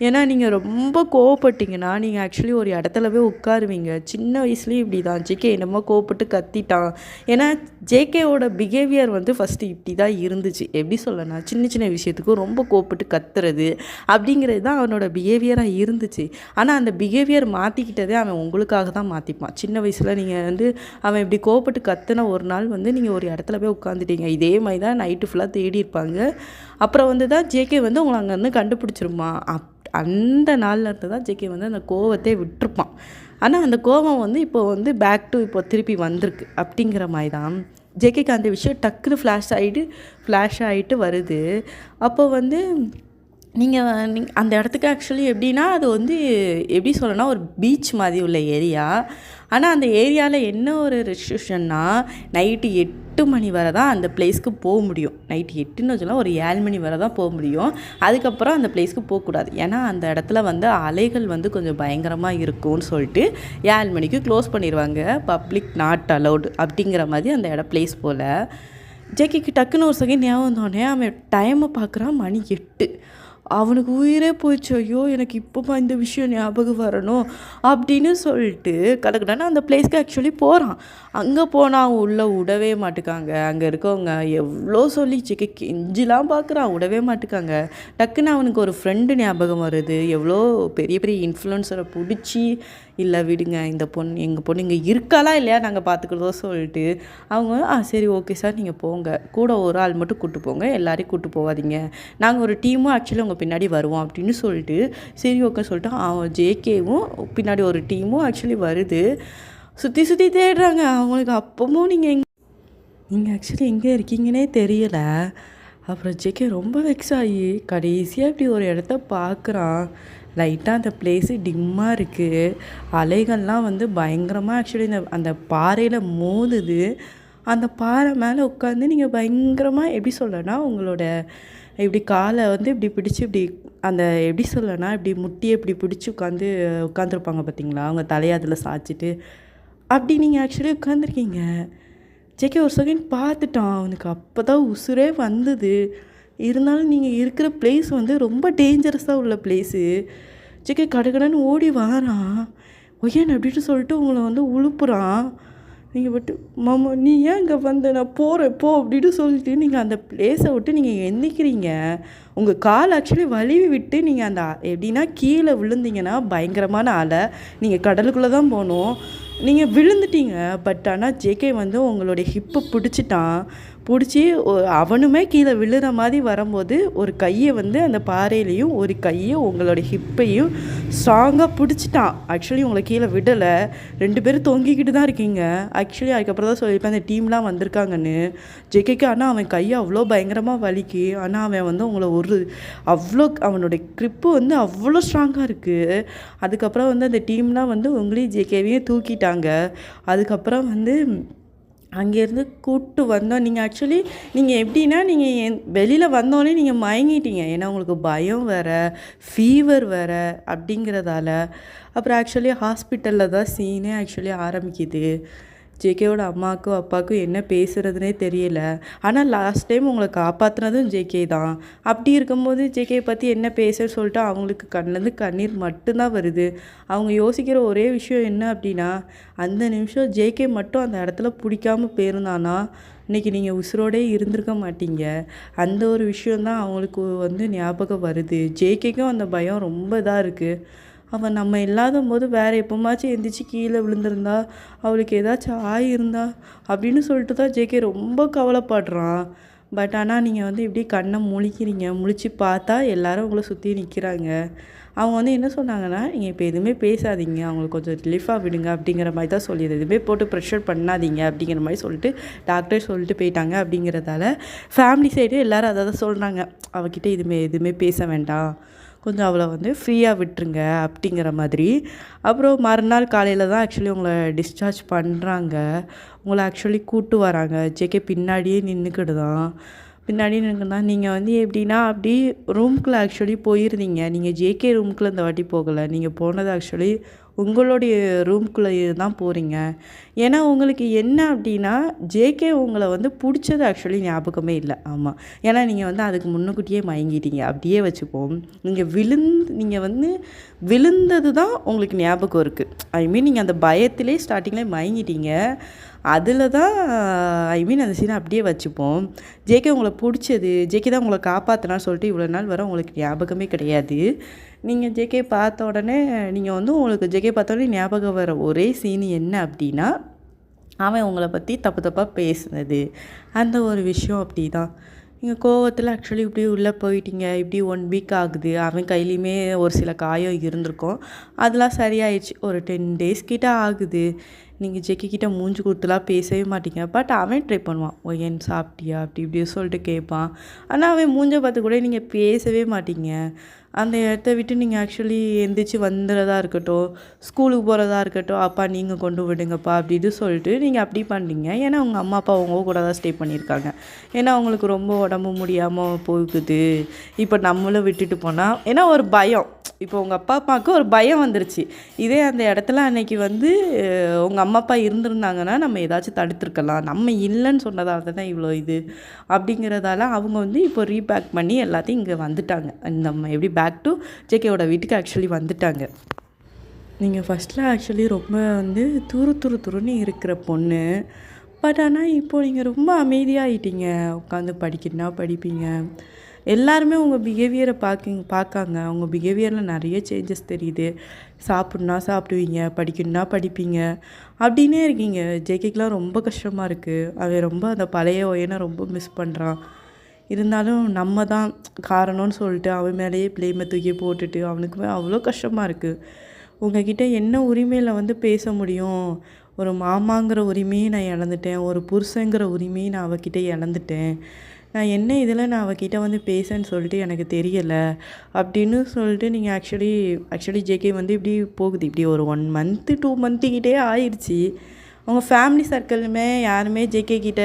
ஏன்னா நீங்கள் ரொம்ப கோவப்பட்டீங்கன்னா நீங்கள் ஆக்சுவலி ஒரு இடத்துல போய் உட்காருவீங்க. சின்ன வயசுலேயும் இப்படி தான் ஜேகே என்னமோ கோவப்பட்டு கத்திட்டான். ஏன்னா ஜேகேவோட பிஹேவியர் வந்து ஃபஸ்ட்டு இப்படி தான் இருந்துச்சு. எப்படி சொல்லனா, சின்ன சின்ன விஷயத்துக்கும் ரொம்ப கோவப்பட்டு கத்துறது அப்படிங்கிறது தான் அவனோட பிஹேவியராக இருந்துச்சு. ஆனால் அந்த பிஹேவியர் மாற்றிக்கிட்டதே அவன் உங்களுக்காக தான் மாற்றிப்பான். சின்ன வயசில் நீங்கள் வந்து அவன் இப்படி கோவப்பட்டு கத்துன ஒரு நாள் வந்து நீங்கள் ஒரு இடத்துல போய் உட்காந்துட்டீங்க. இதே மாதிரி தான் நைட்டு ஃபுல்லாக தேடி இருப்பாங்க. அப்புறம் வந்து தான் ஜேகே வந்து உங்களை அங்கேருந்து கண்டுபிடிச்சிருப்பான். அந்த நாளில் இருந்து தான் ஜேகே வந்து அந்த கோவத்தை விட்டுருப்பான். ஆனால் அந்த கோவம் வந்து இப்போ வந்து பேக் டு இப்போ திருப்பி வந்திருக்கு அப்படிங்கிற மாதிரி தான் ஜேகேக்கு அந்த விஷயம் டக்குன்னு ஃப்ளாஷ் ஆகிட்டு வருது. அப்போ வந்து நீங்கள் அந்த இடத்துக்கு ஆக்சுவலி எப்படின்னா, அது வந்து எப்படி சொல்லணும்னா, ஒரு பீச் மாதிரி உள்ள ஏரியா. ஆனால் அந்த ஏரியாவில் என்ன ஒரு ரெஸ்ட்ரிக்ஷன்னா, நைட்டு 8 மணி வரை தான் அந்த பிளேஸ்க்கு போக முடியும். நைட்டு 8ன்னு வச்சுக்கலாம், ஒரு 7 மணி வரை தான் போக முடியும். அதுக்கப்புறம் அந்த பிளேஸ்க்கு போகக்கூடாது. ஏன்னா அந்த இடத்துல வந்து அலைகள் வந்து கொஞ்சம் பயங்கரமாக இருக்கும்னு சொல்லிட்டு 7 மணிக்கு க்ளோஸ் பண்ணிடுவாங்க. பப்ளிக் நாட் அலவுட் அப்படிங்கிற மாதிரி அந்த பிளேஸ் போல். ஜேகேக்கு டக்குன்னு ஒரு செகண்ட் ஞாபகம் வந்தோடனே அவன் டைமை பார்க்குறான், மணி 8. அவனுக்கு உயிரே போயிடுச்சு. ஐயோ, எனக்கு இப்போப்பா இந்த விஷயம் ஞாபகம் வரணும் அப்படின்னு சொல்லிட்டு கடற்கடன்னு அந்த பிளேஸ்க்கு ஆக்சுவலி போகிறான். அங்கே போனால் உள்ளே விடவே மாட்டுக்காங்க. அங்கே இருக்கவங்க எவ்வளோ சொல்லி கெஞ்சிலாம் பார்க்குறான், விடவே மாட்டுக்காங்க. டக்குன்னு அவனுக்கு ஒரு ஃப்ரெண்டு ஞாபகம் வருது. எவ்வளோ பெரிய பெரிய இன்ஃப்ளூயன்சரை பிடிச்சி, இல்லை விடுங்க, இந்த பொண்ணு எங்கள் பொண்ணு இங்கே இருக்காளா இல்லையா நாங்கள் பார்த்துக்கிறதோ சொல்லிட்டு அவங்க சரி ஓகே சார், நீங்கள் போங்க, கூட ஒரு ஆள் மட்டும் கூப்பிட்டு போங்க, எல்லாரையும் கூப்பிட்டு போகாதீங்க, நாங்கள் ஒரு டீமும் ஆக்சுவலி உங்கள் பின்னாடி வருவோம் அப்படின்னு சொல்லிட்டு சரி ஓகே சொல்லிட்டு அவன் ஜேகேவும் பின்னாடி ஒரு டீமும் ஆக்சுவலி வருது. சுற்றி சுற்றி தேடுறாங்க அவங்களுக்கு. அப்பவும் நீங்கள் ஆக்சுவலி எங்கே இருக்கீங்கன்னே தெரியலை. அப்புறம் ஜேகே ரொம்ப வெக்ஸ் ஆகி கடைசியாக இப்படி ஒரு இடத்த பார்க்குறான். லைட்டாக அந்த பிளேஸு டிம்மாக இருக்குது. அலைகள்லாம் வந்து பயங்கரமாக ஆக்சுவலி அந்த பாறையில் மோதுது. அந்த பாறை மேலே உட்காந்து நீங்கள் பயங்கரமாக எப்படி சொல்லனா, உங்களோட இப்படி காலை வந்து இப்படி பிடிச்சி இப்படி அந்த எப்படி சொல்லனா, இப்படி முட்டியை இப்படி பிடிச்சி உட்காந்துருப்பாங்க பார்த்தீங்களா, அவங்க தலையை அதில் சாய்ச்சிட்டு அப்படி நீங்கள் ஆக்சுவலி உட்காந்துருக்கீங்க. ஜேகே ஒரு செகண்ட் பார்த்துட்டான். அவனுக்கு அப்போ தான் உசுரே வந்தது. இருந்தாலும் நீங்கள் இருக்கிற பிளேஸ் வந்து ரொம்ப டேஞ்சரஸாக உள்ள பிளேஸு. ஜேகே கடகடன்னு ஓடி வாரான். ஒய்யன் அப்படின்ட்டு சொல்லிட்டு உங்களை வந்து உழுப்புறான். நீங்கள் விட்டு மாமா நீ ஏன் இங்கே வந்த, நான் போகிறேன் போ அப்படின்னு சொல்லிட்டு நீங்கள் அந்த பிளேஸை விட்டு நீங்கள் எந்திக்கிறீங்க. உங்கள் கால் ஆக்சுவலி வலிவி விட்டு நீங்கள் அந்த எப்படின்னா கீழே விழுந்தீங்கன்னா பயங்கரமான அலை, நீங்கள் கடலுக்குள்ளே தான் போகணும், நீங்கள் விழுந்துட்டீங்க. பட் ஆனால் ஜேகே வந்து உங்களுடைய ஹிப்பை பிடிச்சிட்டான். பிடிச்சி அவனுமே கீழே விழுற மாதிரி வரும்போது ஒரு கையை வந்து அந்த பாறையிலையும் ஒரு கையை உங்களோட ஹிப்பையும் ஸ்ட்ராங்காக பிடிச்சிட்டான். ஆக்சுவலி உங்களை கீழே விடலை, 2 பேரும் தொங்கிக்கிட்டு தான் இருக்கீங்க. ஆக்சுவலி அதுக்கப்புறம் தான் சொல்லியிருப்பேன் அந்த டீம்லாம் வந்திருக்காங்கன்னு ஜேகேக்கு. ஆனால் அவன் கையை அவ்வளோ பயங்கரமாக வலிக்கு. ஆனால் அவன் வந்து உங்களை அவ்வளோ அவனுடைய க்ரிப்பு வந்து அவ்வளோ ஸ்ட்ராங்காக இருக்குது. அதுக்கப்புறம் வந்து அந்த டீம்லாம் வந்து உங்களையும் ஜேகேவையும் தூக்கிட்டாங்க. அதுக்கப்புறம் வந்து அங்கேருந்து கூப்பிட்டு வந்தோம். நீங்கள் எப்படின்னா, நீங்கள் வெளியில் வந்தோடனே நீங்கள் மயங்கிட்டீங்க. ஏன்னா உங்களுக்கு பயம் வேறு, ஃபீவர் வேறு அப்படிங்கிறதால. அப்புறம் ஆக்சுவலி ஹாஸ்பிட்டலில் தான் சீனே ஆக்சுவலி ஆரம்பிக்குது. ஜேகேவோட அம்மாவுக்கும் அப்பாவுக்கும் என்ன பேசுகிறதுனே தெரியல. ஆனால் லாஸ்ட் டைம் உங்களை காப்பாற்றினதும் ஜேகே தான். அப்படி இருக்கும்போது ஜேகே பற்றி என்ன பேச சொல்லிட்டு அவங்களுக்கு கண்ணிலேருந்து கண்ணீர் மட்டும்தான் வருது. அவங்க யோசிக்கிற ஒரே விஷயம் என்ன அப்படின்னா, அந்த நிமிஷம் ஜேகே மட்டும் அந்த இடத்துல பிடிக்காமல் போயிருந்தானா இன்றைக்கி நீங்கள் உசுரோடே இருந்திருக்க மாட்டீங்க. அந்த ஒரு விஷயந்தான் அவங்களுக்கு வந்து ஞாபகம் வருது. ஜேகேக்கும் அந்த பயம் ரொம்ப இதாக இருக்குது. அவன் நம்ம இல்லாத போது வேறு எப்போமாச்சும் எந்திரிச்சு கீழே விழுந்திருந்தா, அவளுக்கு ஏதாச்சும் ஆகியிருந்தா அப்படின்னு சொல்லிட்டு தான் ஜேகே ரொம்ப கவலைப்படுறான். பட் ஆனால் நீங்கள் வந்து இப்படி கண்ணை முழிக்கிறீங்க. முழிச்சு பார்த்தா எல்லோரும் உங்களை சுற்றி நிற்கிறாங்க. அவங்க வந்து என்ன சொன்னாங்கன்னா, நீங்கள் இப்போ எதுவுமே பேசாதீங்க, அவங்களுக்கு கொஞ்சம் ரிலீஃபாக விடுங்க அப்படிங்கிற மாதிரி தான் சொல்லிடுது. எதுவுமே போட்டு ப்ரெஷர் பண்ணாதீங்க அப்படிங்கிற மாதிரி சொல்லிட்டு டாக்டர் சொல்லிட்டு போயிட்டாங்க. அப்படிங்கிறதால ஃபேமிலி சைடு எல்லோரும் அதை தான் சொல்கிறாங்க, அவகிட்ட எதுவுமே பேச வேண்டாம், கொஞ்சம் அவளை வந்து ஃப்ரீயாக விட்டுருங்க அப்படிங்கிற மாதிரி. அப்புறம் மறுநாள் காலையில் தான் ஆக்சுவலி உங்களை டிஸ்சார்ஜ் பண்ணுறாங்க. உங்களை ஆக்சுவலி கூப்பிட்டு வராங்க. ஜேகே பின்னாடியே நின்றுக்குதான். நீங்கள் வந்து எப்படின்னா அப்படி ரூம்குள்ளே ஆக்சுவலி போயிருந்தீங்க. நீங்கள் ஜேகே ரூமுக்குள்ளே இந்த வாட்டி போகலை. நீங்கள் போனது ஆக்சுவலி உங்களுடைய ரூம்குள்ளே தான் போகிறீங்க. ஏன்னா உங்களுக்கு என்ன அப்படின்னா, ஜேகே உங்களை வந்து பிடிச்சது ஆக்சுவலி ஞாபகமே இல்லை. ஆமாம், ஏன்னா நீங்கள் வந்து அதுக்கு முன்னுக்கூட்டியே மயங்கிட்டீங்க அப்படியே வச்சுப்போம். நீங்கள் வந்து விழுந்தது தான் உங்களுக்கு ஞாபகம் இருக்குது. ஐ மீன் நீங்கள் அந்த பயத்திலே ஸ்டார்டிங்லேயே மயங்கிட்டீங்க. அதில் தான் ஐ மீன் அந்த சீனை அப்படியே வச்சுப்போம். ஜேகே உங்களை பிடிச்சது, ஜேகே தான் உங்களை காப்பாற்றினான்னு சொல்லிட்டு இவ்வளோ நாள் வர உங்களுக்கு ஞாபகமே கிடையாது. நீங்கள் ஜேகே பார்த்த உடனே நீங்கள் வந்து உங்களுக்கு ஜேகே பார்த்த உடனே ஞாபகம் வர ஒரே சீன் என்ன அப்படின்னா, அவன் உங்களை பற்றி தப்பு தப்பாக பேசுனது. அந்த ஒரு விஷயம் அப்படி தான். நீங்கள் கோவத்தில் ஆக்சுவலி இப்படி உள்ளே போயிட்டீங்க. இப்படி 1 வீக் ஆகுது. அவன் கையிலையுமே ஒரு சில காயம் இருந்திருக்கும். அதெல்லாம் சரியாயிடுச்சு. ஒரு 10 டேஸ் கிட்ட ஆகுது. நீங்கள் ஜெக்கி கிட்ட மூஞ்சி கொடுத்துலாம் பேசவே மாட்டீங்க. பட் அவன் ட்ரை பண்ணுவான். ஒயன் சாப்பிட்டியா அப்படி இப்படி சொல்லிட்டு கேட்பான். ஆனால் அவன் மூஞ்சை பார்த்து கூட நீங்கள் பேசவே மாட்டீங்க. அந்த இடத்த விட்டு நீங்கள் ஆக்சுவலி எந்திரிச்சு வந்துடுறதா இருக்கட்டும், ஸ்கூலுக்கு போகிறதா இருக்கட்டும், அப்பா நீங்கள் கொண்டு விடுங்கப்பா அப்படின்னு சொல்லிட்டு நீங்கள் அப்படி பண்ணீங்க. ஏன்னா உங்கள் அம்மா அப்பா அவங்க கூட தான் ஸ்டே பண்ணியிருக்காங்க. ஏன்னா அவங்களுக்கு ரொம்ப உடம்பு முடியாமல் போகுது. இப்போ நம்மளும் விட்டுட்டு போனால் ஏன்னா ஒரு பயம். இப்போ உங்கள் அப்பா அம்மாவுக்கு ஒரு பயம் வந்துருச்சு. இதே அந்த இடத்துல அன்னைக்கு வந்து உங்கள் அம்மா அப்பா இருந்திருந்தாங்கன்னா நம்ம ஏதாச்சும் தடுத்துருக்கலாம். நம்ம இல்லைன்னு சொன்னதால தான் இவ்வளோ இது அப்படிங்கிறதால அவங்க வந்து இப்போ ரீபேக் பண்ணி எல்லாத்தையும் இங்கே வந்துட்டாங்க. நம்ம எப்படி பேக் டு ஜேகேவோட வீட்டுக்கு ஆக்சுவலி வந்துட்டாங்க. நீங்கள் ஃபஸ்ட்டில் ஆக்சுவலி ரொம்ப வந்து துருன்னு இருக்கிற பொண்ணு. பட் ஆனால் இப்போது நீங்கள் ரொம்ப அமைதியாகிட்டீங்க. உட்காந்து படிக்கணுன்னா படிப்பீங்க. எல்லாருமே உங்கள் பிஹேவியரை பார்க்காங்க. உங்கள் பிஹேவியரில் நிறைய சேஞ்சஸ் தெரியுது. சாப்பிட்ணுன்னா சாப்பிடுவீங்க, படிக்கணுன்னா படிப்பீங்க, அப்படின்னே இருக்கீங்க. ஜேகேக்கெலாம் ரொம்ப கஷ்டமாக இருக்குது. அவன் ரொம்ப அந்த பழைய ஒயனை ரொம்ப மிஸ் பண்ணுறான். இருந்தாலும் நம்ம தான் காரணம்னு சொல்லிட்டு அவன் மேலேயே ப்ளேமை தூக்கி போட்டுட்டு அவனுக்குமே அவ்வளோ கஷ்டமாக இருக்குது. உங்ககிட்ட என்ன உரிமையில் வந்து பேச முடியும்? ஒரு மாமாங்கிற உரிமையை நான் இழந்துட்டேன். ஒரு புருஷங்கிற உரிமையை நான் அவகிட்ட இழந்துட்டேன். நான் என்ன இதில் நான் அவகிட்ட வந்து பேசன்னு சொல்லிட்டு எனக்கு தெரியலை அப்படின்னு சொல்லிட்டு நீங்கள் ஆக்சுவலி ஜேகே வந்து இப்படி போகுது. இப்படி ஒரு 1 மந்த்து 2 மந்த்துக்கிட்டே ஆயிடுச்சு. அவங்க ஃபேமிலி சர்க்கிளுமே யாருமே ஜேகே கிட்ட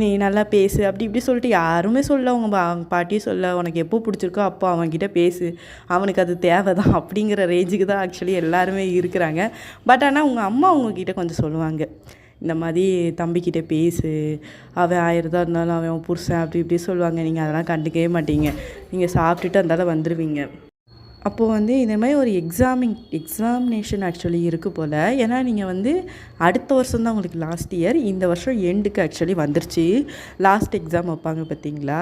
நீ நல்லா பேசு அப்படி இப்படி சொல்லிட்டு யாருமே சொல்ல. அவங்க பாட்டியும் சொல்ல, உனக்கு எப்போ பிடிச்சிருக்கோ அப்போ அவன்கிட்ட பேசு, அவனுக்கு அது தேவை தான் அப்படிங்கிற ரேஞ்சுக்கு தான் ஆக்சுவலி எல்லாருமே இருக்கிறாங்க. பட் ஆனால் உங்கள் அம்மா உங்ககிட்ட கொஞ்சம் சொல்லுவாங்க, இந்த மாதிரி தம்பிக்கிட்ட பேசு, அவன் 1000 தான் இருந்தாலும் அவன் புருஷன் அப்படி இப்படி சொல்லுவாங்க. நீங்கள் அதெல்லாம் கண்டுக்கவே மாட்டீங்க. நீங்கள் சாப்பிட்டுட்டு இருந்தாலும் வந்துடுவீங்க. அப்போது வந்து இந்த மாதிரி ஒரு எக்ஸாமினேஷன் ஆக்சுவலி இருக்குது போல். ஏன்னா நீங்கள் வந்து அடுத்த வருஷம் தான் உங்களுக்கு லாஸ்ட் இயர். இந்த வருஷம் எண்டுக்கு ஆக்சுவலி வந்துருச்சு. லாஸ்ட் எக்ஸாம் வைப்பாங்க பார்த்தீங்களா?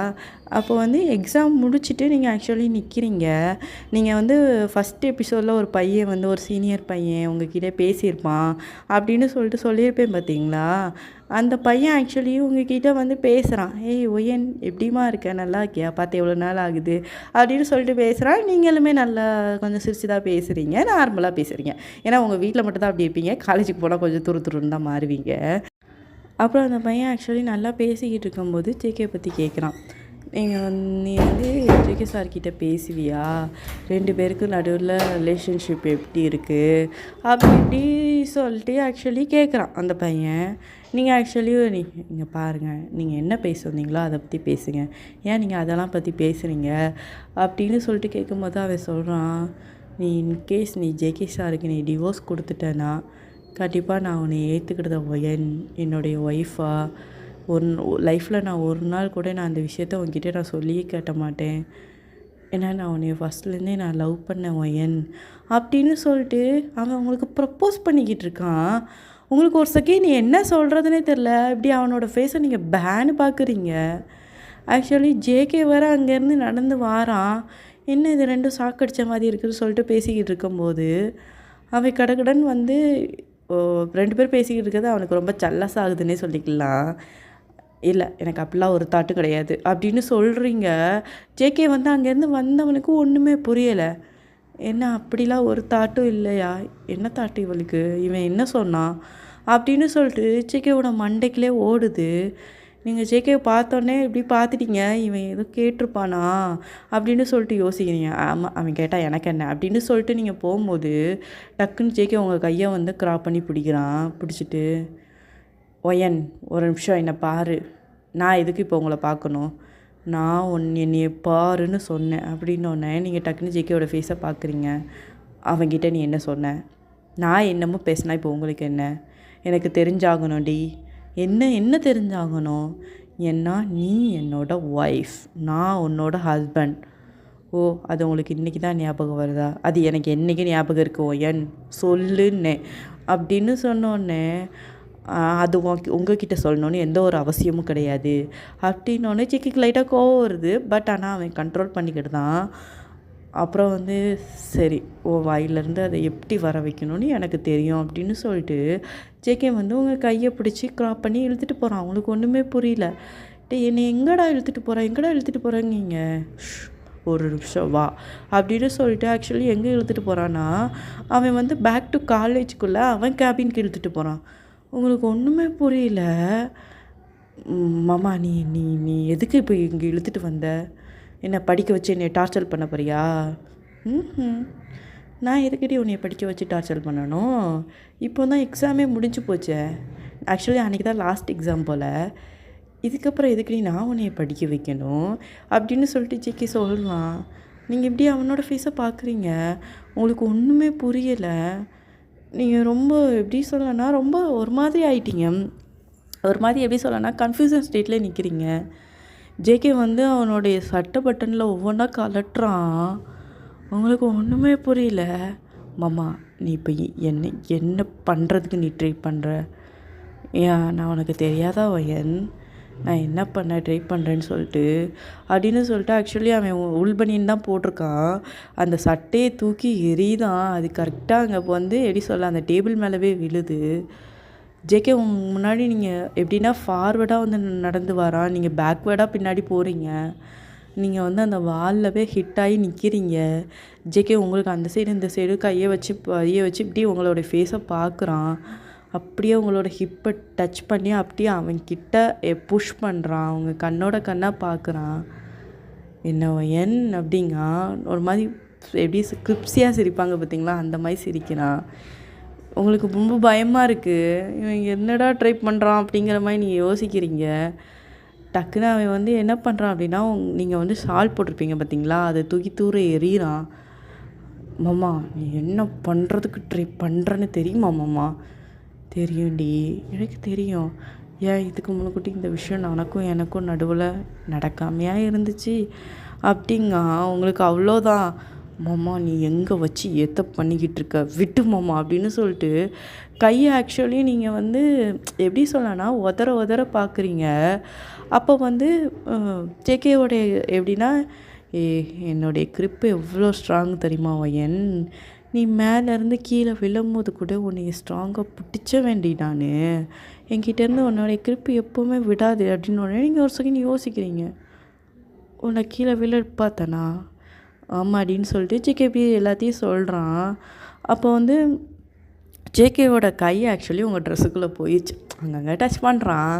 அப்போ வந்து எக்ஸாம் முடிச்சுட்டு நீங்கள் ஆக்சுவலி நிற்கிறீங்க. நீங்கள் வந்து ஃபஸ்ட் எபிசோடில் ஒரு பையன் வந்து ஒரு சீனியர் பையன் உங்ககிட்ட பேசியிருப்பான் அப்படின்னு சொல்லிட்டு சொல்லியிருப்பேன் பார்த்தீங்களா? அந்த பையன் ஆக்சுவலி உங்ககிட்ட வந்து பேசுகிறான். ஏய் ஒயன் எப்படிமா இருக்க, நல்லா இருக்கியா, பார்த்து எவ்வளோ நாள் ஆகுது அப்படின்னு சொல்லிட்டு பேசுகிறான். நீங்களுமே நல்லா கொஞ்சம் சிரிச்சு தான் பேசுகிறீங்க, நார்மலாக பேசுகிறீங்க. ஏன்னா உங்கள் வீட்டில் மட்டும் தான் அப்படி இருப்பீங்க. காலேஜுக்கு போனால் கொஞ்சம் துருன்னு தான் மாறுவீங்க. அப்புறம் அந்த பையன் ஆக்சுவலி நல்லா பேசிக்கிட்டு இருக்கும்போது ஜேகே பற்றி கேட்குறான். நீ வந்து ஜேகே சார்கிட்ட பேசுவியா? 2 பேருக்கு நடுவில் ரிலேஷன்ஷிப் எப்படி இருக்குது அப்படி இப்படி சொல்லிட்டு ஆக்சுவலி கேட்குறான் அந்த பையன். நீங்கள் ஆக்சுவலி நீங்கள் பாருங்கள், நீங்கள் என்ன பேச வந்தீங்களோ அதை பற்றி பேசுங்க, ஏன் நீங்கள் அதெல்லாம் பற்றி பேசுகிறீங்க அப்படின்னு சொல்லிட்டு கேட்கும்போது அவன் சொல்கிறான், நீ இன்கேஸ் நீ ஜேகே சாருக்கு நீ டிவோர்ஸ் கொடுத்துட்டேன்னா கண்டிப்பாக நான் உன்னை ஏற்றுக்கிட்டத என்னுடைய ஒய்ஃபாக லைஃப்பில் நான் ஒரு நாள் கூட நான் அந்த விஷயத்த உங்ககிட்ட நான் சொல்லியே கேட்ட மாட்டேன். ஏன்னா நான் உன்னை ஃபஸ்ட்லேருந்தே நான் லவ் பண்ணேன் ஒயன் அப்படின்னு சொல்லிட்டு அவன் உங்களுக்கு ப்ரப்போஸ் பண்ணிக்கிட்டு இருக்கான். உங்களுக்கு ஒரு செகண்ட் என்ன சொல்கிறதுனே தெரில. இப்படி அவனோட ஃபேஸை நீங்கள் பேன்னு பார்க்குறீங்க. ஆக்சுவலி ஜேகே வேறு அங்கேருந்து நடந்து வாரான். என்ன இது 2 சாக்கடிச்ச மாதிரி இருக்குதுன்னு சொல்லிட்டு பேசிக்கிட்டு இருக்கும்போது அவன் கடகடன் வந்து 2 பேர் பேசிக்கிட்டு இருக்கிறது அவனுக்கு ரொம்ப சல்லஸ் ஆகுதுன்னே சொல்லிக்கலாம். இல்லை எனக்கு அப்படிலாம் ஒரு தாட்டும் கிடையாது அப்படின்னு சொல்கிறீங்க. ஜேகே வந்து அங்கேருந்து வந்தவனுக்கு ஒன்றுமே புரியலை. என்ன அப்படிலாம் ஒரு தாட்டும் இல்லையா? என்ன தாட்டு இவளுக்கு, இவன் என்ன சொன்னான் அப்படின்னு சொல்லிட்டு ஜேகேவோட மண்டைக்குள்ளே ஓடுது. நீங்கள் ஜேகேவை பார்த்தோன்னே இப்படி பார்த்துட்டீங்க, இவன் எதுவும் கேட்டிருப்பானா அப்படின்னு சொல்லிட்டு யோசிக்கிறீங்க. ஆமாம் அவன் கேட்டால் எனக்கு என்ன அப்படின்னு சொல்லிட்டு நீங்கள் போகும்போது டக்குன்னு ஜேகே உங்கள் கையை வந்து கிராப் பண்ணி பிடிச்சிட்டு, ஒயன் ஒரு நிமிஷம் என்னை பாரு, நான் எதுக்கு இப்போ உங்களை பார்க்கணும், நான் என்னைய பாருன்னு சொன்னேன் அப்படின்னோடனே நீங்கள் டக்குன்னு ஜேகேவோட ஃபேஸை பார்க்குறீங்க. அவன்கிட்ட நீ என்ன சொன்ன? நான் என்னமோ பேசினா இப்போ உங்களுக்கு என்ன? எனக்கு தெரிஞ்சாகணும்டி. என்ன தெரிஞ்சாகணும்? ஏன்னா நீ என்னோட ஒய்ஃப், நான் உன்னோட ஹஸ்பண்ட். ஓ, அது உங்களுக்கு இன்றைக்கி தான் ஞாபகம் வருதா? அது எனக்கு என்றைக்கு ஞாபகம் இருக்கும் என் சொல்லுன்னே அப்படின்னு சொன்னோடனே, அது உங்ககிட்ட சொல்லணுன்னு எந்த ஒரு அவசியமும் கிடையாது அப்படின்னோடனே சிக்கிக்கு லைட்டாக கோவம் வருது. பட் ஆனால் அவன் கண்ட்ரோல் பண்ணிக்கிட்டு தான். அப்புறம் வந்து சரி, வாயிலேருந்து அதை எப்படி வர வைக்கணும்னு எனக்கு தெரியும் அப்படின்னு சொல்லிட்டு ஜேகே வந்து உங்கள் கையை பிடிச்சி க்ராப் பண்ணி இழுத்துட்டு போகிறான். அவங்களுக்கு ஒன்றுமே புரியல. என்னை எங்கடா இழுத்துட்டு போகிறேங்க, ஒரு நிமிஷம் வா அப்படின்னு சொல்லிட்டு ஆக்சுவலி எங்கே இழுத்துட்டு போகிறான்னா, அவன் வந்து பேக் டு காலேஜுக்குள்ளே அவன் கேபினுக்கு இழுத்துட்டு போகிறான். உங்களுக்கு ஒன்றுமே புரியல. மாமா, நீ நீ நீ எதுக்கு இப்போ இங்கே இழுத்துட்டு வந்த? என்னை படிக்க வச்சு என்னை டார்ச்சர் பண்ண போறியா? நான் எதுக்கிட்டே உன்னை படிக்க வச்சு டார்ச்சர் பண்ணணும்? இப்போ தான் எக்ஸாமே முடிஞ்சு போச்சே. ஆக்சுவலி அன்றைக்கி தான் லாஸ்ட் எக்ஸாம் போல். இதுக்கப்புறம் எதுக்குடி நான் உன்னைய படிக்க வைக்கணும் அப்படின்னு சொல்லிட்டு ஜேகே சொல்லலாம். நீங்கள் இப்படி அவனோட ஃபேஸை பார்க்குறீங்க, உங்களுக்கு ஒன்றுமே புரியலை. நீங்கள் ரொம்ப எப்படி சொல்லனா, ரொம்ப ஒரு மாதிரி ஆயிட்டீங்க. ஒரு மாதிரி எப்படி சொல்லனா, கன்ஃபியூசன் ஸ்டேட்டில் நிற்கிறீங்க. ஜேகே வந்து அவனுடைய சட்டை பட்டனில் ஒவ்வொன்றா கலட்டுறான். உங்களுக்கு ஒன்றுமே புரியல. மாமா, நீ இப்போ என்ன பண்ணுறதுக்கு நீ ட்ரை பண்ணுற? ஏன் நான் உனக்கு தெரியாதா வயன்? நான் என்ன பண்ண ட்ரை பண்ணுறேன்னு அப்படின்னு சொல்லிட்டு ஆக்சுவலி அவன் உள்பனின்னு தான் போட்டிருக்கான். அந்த சட்டையை தூக்கி எரிதான். அது கரெக்டாக அங்கே வந்து எப்படி சொல்ல, அந்த டேபிள் மேலவே விழுது. ஜேகே முன்னாடி நீங்கள் எப்படின்னா ஃபார்வேர்டாக வந்து நடந்து வரான், நீங்கள் பேக்வேர்டாக பின்னாடி போகிறீங்க. நீங்கள் வந்து அந்த வால்லவே ஹிட் ஆகி நிற்கிறீங்க. ஜேகே உங்களுக்கு அந்த சைடு இந்த சைடு கையை வச்சு இப்படி உங்களோட ஃபேஸை பார்க்குறான். அப்படியே உங்களோட ஹிப்பை டச் பண்ணி அப்படியே அவன்கிட்ட புஷ் பண்ணுறான். அவங்க கண்ணோட கண்ணாக பார்க்குறான். என்ன என் அப்படிங்க ஒரு மாதிரி எப்படி கிரிப்ஸியாக சிரிப்பாங்க பார்த்தீங்களா, அந்த மாதிரி சிரிக்கிறான். உங்களுக்கு ரொம்ப பயமாக இருக்குது. இவன் என்னடா ட்ரை பண்ணுறான் அப்படிங்கிற மாதிரி நீங்கள் யோசிக்கிறீங்க. டக்குன்னு அவன் வந்து என்ன பண்ணுறான் அப்படின்னா, நீங்கள் வந்து ஷால் போட்டிருப்பீங்க பார்த்தீங்களா, அதை தூக்கி தூர எறிகிறான். மாமா, நீ என்ன பண்ணுறதுக்கு ட்ரை பண்ணுறன்னு தெரியுமா மாமா? தெரியும்டி, எனக்கு தெரியும். ஏன் இதுக்கு முன்னுக்கூட்டி இந்த விஷயம் எனக்கும் நடுவில் நடக்காமையா இருந்துச்சு அப்படிங்க. உங்களுக்கு அவ்வளோதான். மாமா, நீ எங்கே வச்சு எத்த பண்ணிக்கிட்டு இருக்க, விட்டு மாமா அப்படின்னு சொல்லிட்டு கையை ஆக்சுவலி நீங்கள் வந்து எப்படி சொல்லனா உதற பார்க்குறீங்க. அப்போ வந்து ஜேகேவோடைய எப்படின்னா, என்னுடைய கிரிப்பு எவ்வளோ ஸ்ட்ராங் தெரியுமா வயன்? நீ மேலேருந்து கீழே விழும்போது கூட உன்னை ஸ்ட்ராங்காக பிடிச்ச வேண்டி நான் என்கிட்டேருந்து உன்னோடைய கிரிப்பு எப்போவுமே விடாது அப்படின்னு உடனே நீங்கள் ஒரு செகண்ட் யோசிக்கிறீங்க. உன்னை கீழே விழ பார்த்தனா? ஆமாம் அப்படின்னு சொல்லிட்டு ஜேகேபி எல்லாத்தையும் சொல்கிறான். அப்போ வந்து ஜேகேவோட கை ஆக்சுவலி உங்கள் ட்ரெஸ்ஸுக்குள்ளே போயிடுச்சு. அங்கங்கே டச் பண்ணுறான்.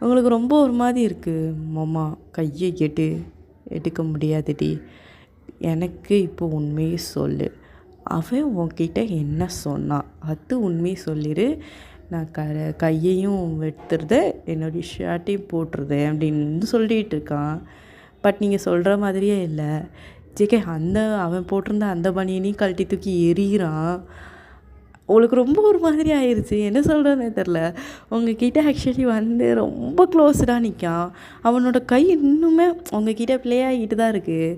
உங்களுக்கு ரொம்ப ஒரு மாதிரி இருக்குது. மாமா, கையை எடுக்க முடியாதுடி. எனக்கு இப்போ உண்மையை சொல்லு. அவன் உன்கிட்ட என்ன சொன்னான் அது உண்மையை சொல்லிடு. நான் கையையும் எடுத்துருதேன், என்னுடைய ஷர்ட்டையும் போட்டுருதேன் அப்படின்னு சொல்லிகிட்டு இருக்கான். பட் நீங்கள் சொல்கிற மாதிரியே இல்லை. ஜேகே அவன் போட்டிருந்த அந்த பனியனையும் கழட்டி தூக்கி எறிகிறான். உங்களுக்கு ரொம்ப ஒரு மாதிரி ஆயிடுச்சு. என்ன சொல்கிறேன்னே தெரில. உங்ககிட்ட ஆக்சுவலி வந்து ரொம்ப க்ளோஸ்டாக நிற்கான். அவனோட கை இன்னுமே உங்ககிட்ட ப்ளே ஆகிட்டு தான் இருக்குது.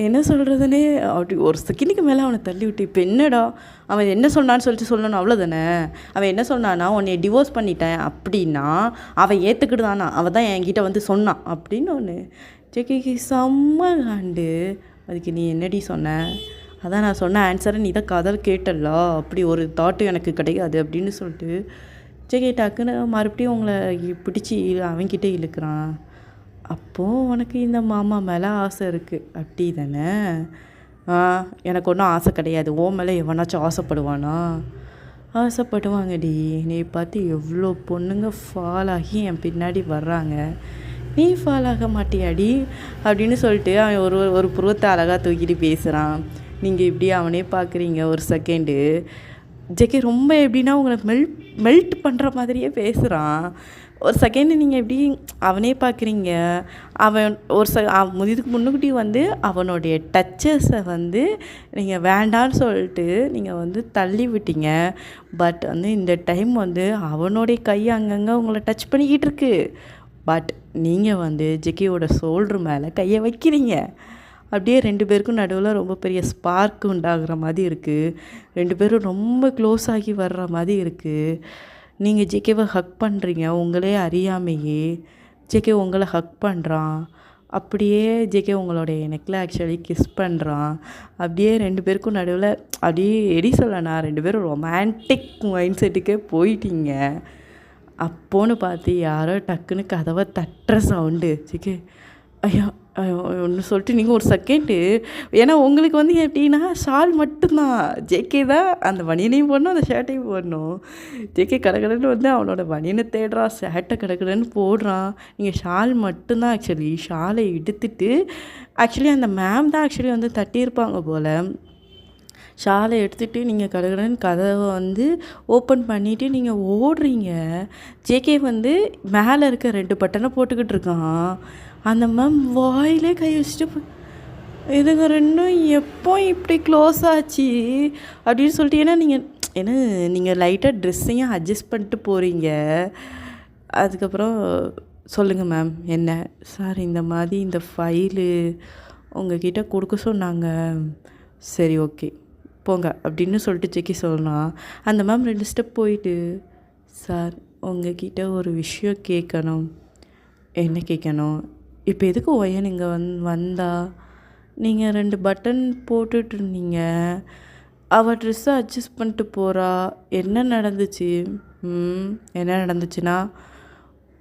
என்ன சொல்கிறதுனே அப்படி ஒரு செகண்டுக்கு மேலே அவனை தள்ளி விட்டு, இப்போ என்னடா அவன் என்ன சொன்னான்னு சொல்லிட்டு சொல்லணும், அவ்வளோதானே. அவன் என்ன சொன்னான்னா, உன்னை டிவோர்ஸ் பண்ணிட்டேன் அப்படின்னா அவன் ஏற்றுக்கிட்டுதானா, அவள் தான் என்கிட்ட வந்து சொன்னான் அப்படின்னு ஒன்று. ஜேகேக்கு செம்ம காண்டு. அதுக்கு நீ என்னடி சொன்ன? அதான் நான் சொன்ன ஆன்சரை நீ தான் கதல் கேட்டல்ல, அப்படி ஒரு தாட்டும் எனக்கு கிடையாது அப்படின்னு சொல்லிட்டு ஜேகே டக்குன்னு மறுபடியும் உங்களை பிடிச்சி அவன்கிட்ட இழுக்கிறான். அப்போது உனக்கு இந்த மாமா மேலே ஆசை இருக்குது அப்படி தானே? எனக்கு ஒன்றும் ஆசை கிடையாது. ஓ மேலே எவனாச்சும் ஆசைப்படுவானா? ஆசைப்படுவாங்கடி. நீ பார்த்து எவ்வளோ பொண்ணுங்க ஃபால் ஆகி என் பின்னாடி வர்றாங்க, நீ ஃபால் ஆக மாட்டியாடி அப்படின்னு சொல்லிட்டு அவன் ஒரு புருவத்தை அழகாக தூக்கிட்டு பேசுகிறான். நீங்கள் இப்படி அவனே பார்க்குறீங்க ஒரு செகண்டு. ஜேகே ரொம்ப எப்படின்னா உங்களை மெல்ட் பண்ணுற மாதிரியே பேசுகிறான். ஒரு செகண்டு நீங்கள் எப்படி அவனே பார்க்குறீங்க. அவன் இதுக்கு முன்னுக்கூட்டி வந்து அவனுடைய டச்சஸை வந்து நீங்கள் வேண்டான்னு சொல்லிட்டு நீங்கள் வந்து தள்ளி விட்டீங்க. பட் வந்து இந்த டைம் வந்து அவனுடைய கை அங்கங்கே உங்களை டச் பண்ணிக்கிட்டு இருக்கு. பட் நீங்கள் வந்து ஜேகேவோட ஷோல்டர் மேலே கையை வைக்கிறீங்க. அப்படியே 2 பேருக்கும் நடுவில் ரொம்ப பெரிய ஸ்பார்க் உண்டாகிற மாதிரி இருக்குது. 2 பேரும் ரொம்ப க்ளோஸ் ஆகி வர்ற மாதிரி இருக்குது. நீங்கள் ஜேகேவை ஹக் பண்ணுறீங்க. உங்களே அறியாமையே ஜேகே உங்களை ஹக் பண்ணுறான். அப்படியே ஜேகே உங்களுடைய நெக்கில் ஆக்சுவலி கிஸ் பண்ணுறான். அப்படியே 2 பேருக்கும் நடுவில் அப்படியே எடி சொல்லண்ணா 2 பேரும் ரொமான்டிக் மைண்ட் செட்டுக்கே போயிட்டீங்க. அப்போன்னு பார்த்து யாரோ டக்குன்னு கதவை தட்டுற சவுண்டு. ஜேகே ஐயா ஒன்று சொல்லிட்டு நீங்கள் ஒரு செகண்டு, ஏன்னா உங்களுக்கு வந்து எப்படின்னா ஷால் மட்டும்தான். ஜேகே தான் அந்த பனியனையும் போடணும், அந்த ஷர்ட்டையும் போடணும். ஜேகே கடகடன்னு வந்து அவனோட பனியனை தேடுறான், ஷர்ட்டை கடகடன்னு போடுறான். நீங்கள் ஷால் மட்டும்தான். ஆக்சுவலி ஷாலை எடுத்துட்டு ஆக்சுவலி அந்த மேம் தான் ஆக்சுவலி வந்து தட்டியிருப்பாங்க போல். ஷாலை எடுத்துகிட்டு நீங்கள் கடகடன்னு கதவை வந்து ஓப்பன் பண்ணிவிட்டு நீங்கள் ஓடுறீங்க. ஜேகே வந்து மேலே இருக்க 2 பட்டனை போட்டுக்கிட்டு இருக்கான். அந்த மேம் வாயிலே கை வச்சுட்டு இதுங்க 2ம் எப்போ இப்படி க்ளோஸ் ஆச்சு அப்படின்னு சொல்லிட்டு, ஏன்னா நீங்கள் லைட்டாக ட்ரெஸ்ஸையும் அட்ஜஸ்ட் பண்ணிட்டு போகிறீங்க. அதுக்கப்புறம் சொல்லுங்கள் மேம் என்ன சார் இந்த மாதிரி இந்த ஃபைலு உங்ககிட்ட கொடுக்க சொன்னாங்க. சரி ஓகே போங்க அப்படின்னு சொல்லிட்டு ஜேகே சொல்லலாம். அந்த மேம் 2 ஸ்டெப் போயிட்டு, சார் உங்ககிட்ட ஒரு விஷயம் கேட்கணும். என்ன கேட்கணும்? இப்போ எதுக்கு ஒயன் இங்கே வந்தா நீங்கள் 2 பட்டன் போட்டுட்ருந்தீங்க, அவள் ட்ரெஸ்ஸை அட்ஜஸ்ட் பண்ணிட்டு போகிறா. என்ன நடந்துச்சு? என்ன நடந்துச்சுன்னா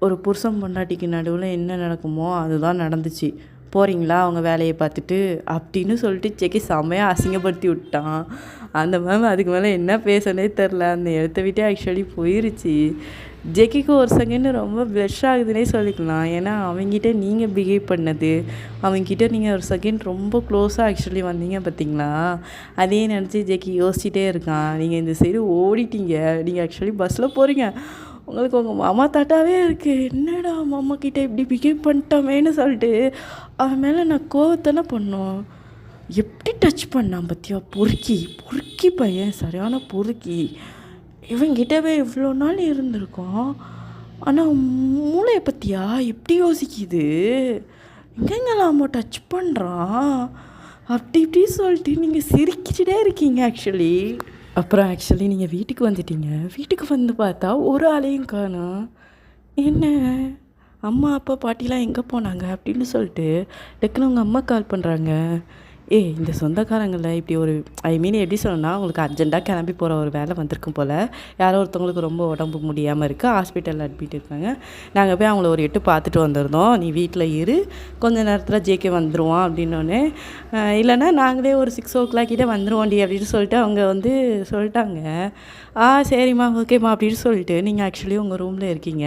ஒரு புருஷன் பொண்டாட்டிக்கு நடுவில் என்ன நடக்குமோ அதுதான் நடந்துச்சு. போகிறீங்களா அவங்க வேலையை பார்த்துட்டு அப்படின்னு சொல்லிட்டு ஜேகே செம்மையாக அசிங்கப்படுத்தி விட்டான். அந்த மேம் அதுக்கு மேலே என்ன பேசனே தெரில. அந்த இடத்த விட்டே ஆக்சுவலி போயிருச்சு. ஜேகேக்கு ஒரு செகண்டு ரொம்ப ப்ளஷ் ஆகுதுன்னே சொல்லிக்கலாம். ஏன்னா அவங்ககிட்ட நீங்கள் பிஹேவ் பண்ணது, அவங்ககிட்ட நீங்கள் ஒரு செகண்ட் ரொம்ப க்ளோஸாக ஆக்சுவலி வந்தீங்க பார்த்தீங்களா, அதே நினச்சி ஜேகே யோசிச்சிட்டே இருக்கான். நீங்கள் இந்த சைடு ஓடிட்டீங்க. நீங்கள் ஆக்சுவலி பஸ்ஸில் போகிறீங்க. உங்களுக்கு உங்கள் மாமா தாட்டாவே இருக்குது. என்னடா மாமா கிட்டே இப்படி பிஹேவ் பண்ணிட்டோமேன்னு சொல்லிட்டு அவன் மேலே நான் கோவத்தானே பண்ணோம். எப்படி டச் பண்ணான் பற்றியா? பொறுக்கி பையன், சரியான பொறுக்கி. இவங்கிட்டவே இவ்வளோ நாள் இருந்திருக்கோம். ஆனால் மூளையை பற்றியா எப்படி யோசிக்குது? எங்கெங்கெல்லாமோ டச் பண்ணுறான். அப்படி இப்படி சொல்லிட்டு நீங்கள் சிரிக்கிட்டே இருக்கீங்க ஆக்சுவலி. அப்புறம் ஆக்சுவலி நீங்கள் வீட்டுக்கு வந்துட்டீங்க. வீட்டுக்கு வந்து பார்த்தா ஒரு ஆளையும் காணோம். என்ன அம்மா அப்பா பாட்டிலாம் எங்கே போனாங்க அப்படின்னு சொல்லிட்டு டக்குன்னு உங்கள் அம்மா கால் பண்ணுறாங்க. இந்த சொந்தக்காரங்களில் இப்படி ஒரு எப்படி சொல்லணும்னா உங்களுக்கு அர்ஜெண்ட்டாக கிளம்பி போகிற ஒரு வேலை வந்திருக்கும் போல். யாரோ ஒருத்தவங்களுக்கு ரொம்ப உடம்பு முடியாமல் இருக்குது, ஹாஸ்பிட்டலில் அட்மிட் இருக்காங்க. நாங்கள் போய் அவங்கள ஒரு எட்டு பார்த்துட்டு வந்திருந்தோம். நீ வீட்டில் இரு, கொஞ்சம் நேரத்தில் ஜேகே வந்துடுவான் அப்படின்னோடனே, இல்லைன்னா நாங்களே ஒரு 6 o'clock கிட்டே வந்துடுவோண்டி அப்படின்னு சொல்லிட்டு அவங்க வந்து சொல்லிட்டாங்க. சரிம்மா ஓகேம்மா அப்படின்னு சொல்லிட்டு நீங்கள் ஆக்சுவலி உங்கள் ரூமில் இருக்கீங்க.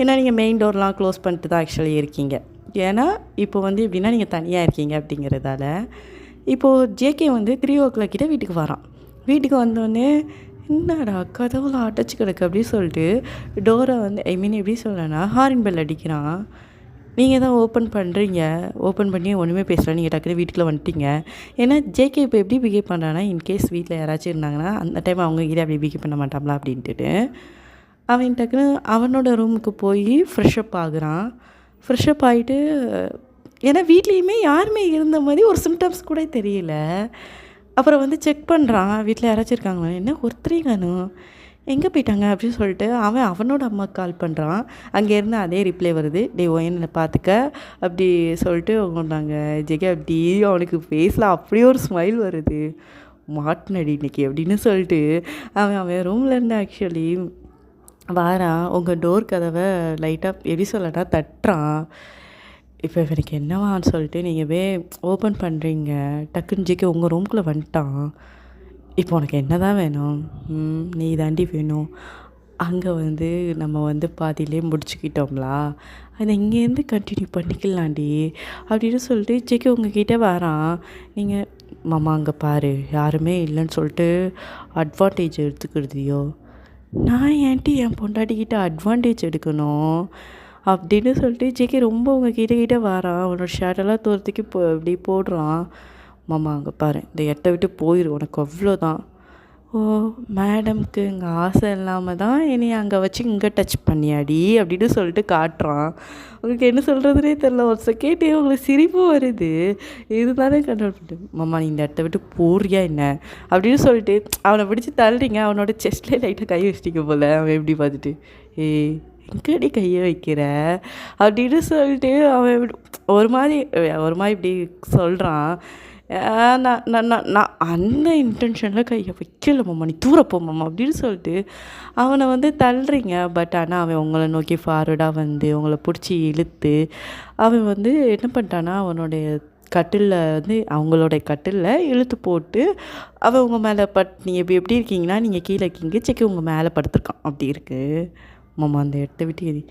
ஏன்னா நீங்கள் மெயின் டோர்லாம் க்ளோஸ் பண்ணிட்டு தான் ஆக்சுவலி இருக்கீங்க. ஏன்னா இப்போ வந்து எப்படின்னா நீங்கள் தனியாக இருக்கீங்க அப்படிங்கிறதால. இப்போது ஜேகே வந்து 3 o'clock கிட்டே வீட்டுக்கு வரான். வீட்டுக்கு வந்தோடனே என்னடா கதவுல அடைச்சி கிடக்கு அப்படின்னு சொல்லிட்டு டோரை வந்து எப்படி சொல்லலைன்னா ஹாரின் பெல் அடிக்கிறான். நீங்கள் தான் ஓப்பன் பண்ணுறீங்க. ஓப்பன் பண்ணி ஒன்றுமே பேசல. நீங்கள் டக்குனு வீட்டுக்குள்ளே வந்துட்டீங்க. ஏன்னா ஜேகே இப்போ எப்படி பிஹேவ் பண்ணுறான்னா, இன்கேஸ் வீட்டில் யாராச்சும் இருந்தாங்கன்னா அந்த டைம் அவங்ககிட்ட அப்படி பிஹேவ் பண்ண மாட்டாங்களா அப்படின்ட்டு அவன் டக்குன்னு அவனோட ரூமுக்கு போய் ஃப்ரெஷ்அப் ஆகுறான். ஃப்ரெஷ்அப் ஆகிட்டு, ஏன்னா வீட்லேயுமே யாருமே இருந்த மாதிரி ஒரு சிம்டம்ஸ் கூட தெரியல. அப்புறம் வந்து செக் பண்ணுறான், வீட்டில் யாராச்சும் இருக்காங்களா, என்ன ஒருத்தரையும் காணும், எங்கே போயிட்டாங்க அப்படின்னு சொல்லிட்டு அவனோட அம்மாவுக்கு கால் பண்ணுறான். அங்கேருந்து அதே ரிப்ளை வருது, ஒயனை பார்த்துக்க அப்படி சொல்லிட்டு கொண்டாங்க. ஜெகே அப்படி அவனுக்கு ஃபேஸில் அப்படியே ஒரு ஸ்மைல் வருது. மாட்டினடி இன்னைக்கு அப்படின்னு சொல்லிட்டு அவன் ரூம்லேருந்து ஆக்சுவலி வாரான். உங்கள் டோர் கதவை லைட்டாக எப்படி சொல்லட்டா தட்டுறான். இப்போ இவனுக்கு என்னவான்னு சொல்லிட்டு நீங்கள் ஓப்பன் பண்ணுறீங்க. டக்குன்னு ஜேகே உங்கள் ரூம்குள்ளே வந்துட்டான். இப்போ உனக்கு என்ன தான் வேணும்? நீ தாண்டி வேணும். அங்கே வந்து நம்ம வந்து பாதியிலே முடிச்சுக்கிட்டோம்லா, அதை இங்கேருந்து கண்டினியூ பண்ணிக்கலாண்டி அப்படின்னு சொல்லிட்டு ஜேகே உங்ககிட்ட வரான். நீங்கள் மாமா அங்கே பாரு யாருமே இல்லைன்னு சொல்லிட்டு அட்வான்டேஜ் எடுத்துக்கிறதையோ. நான் ஏன்ட்டி என் பொண்டாட்டிக்கிட்ட அட்வான்டேஜ் எடுக்கணும் அப்படின்னு சொல்லிட்டு ஜேகே ரொம்ப உங்க கிட்ட வாரான். அவனோட ஷர்ட்டெல்லாம் தோறத்துக்கு இப்படி போடுறான். மாமா அங்கே பாரு இந்த இடத்த விட்டு போயிரு உனக்கு அவ்வளோதான். ஓ மேடம்க்கு இங்கே ஆசை இல்லாமல் தான் என்னை அங்கே வச்சு இங்கே டச் பண்ணியாடி அப்படின்னு சொல்லிட்டு காட்டுறான். உங்களுக்கு என்ன சொல்கிறதுனே தெரில. ஒரு செகண்ட் உங்களுக்கு சிரிப்பு வருது. இதுதானே கண்ட்ரோல் பண்ணிட்டு மாமா நீ இந்த இடத்த விட்டு போறியா என்ன அப்படின்னு சொல்லிட்டு அவனை பிடிச்சி தள்ளுறீங்க. அவனோட செஸ்ட்லேயே லைட்டாக கை வச்சிட்டிங்க போல். அவன் எப்படி பார்த்துட்டு ஏய் எங்கடி கையை வைக்கிற அப்படின்னு சொல்லிட்டு அவன் ஒரு மாதிரி இப்படி சொல்கிறான். நான் நான் நான் நான் அந்த இன்டென்ஷனில் கையை வைக்கல மாமா நீ தூரப்போ மாமா அப்படின்னு சொல்லிட்டு அவனை வந்து தள்ளுறீங்க. பட் ஆனால் அவன் உங்களை நோக்கி ஃபார்வர்டாக வந்து உங்களை பிடிச்சி இழுத்து அவன் வந்து என்ன பண்ணிட்டான்னா அவனுடைய கட்டிலில் வந்து அவங்களோட கட்டிலில் இழுத்து போட்டு அவன் உங்கள் மேலே நீங்கள் இப்போ எப்படி இருக்கீங்கன்னா நீங்கள் கீழே இருக்கீங்க செக்கி உங்கள் மேலே படுத்துருக்கான். அப்படி இருக்குது மாமா அந்த இடத்த விட்டு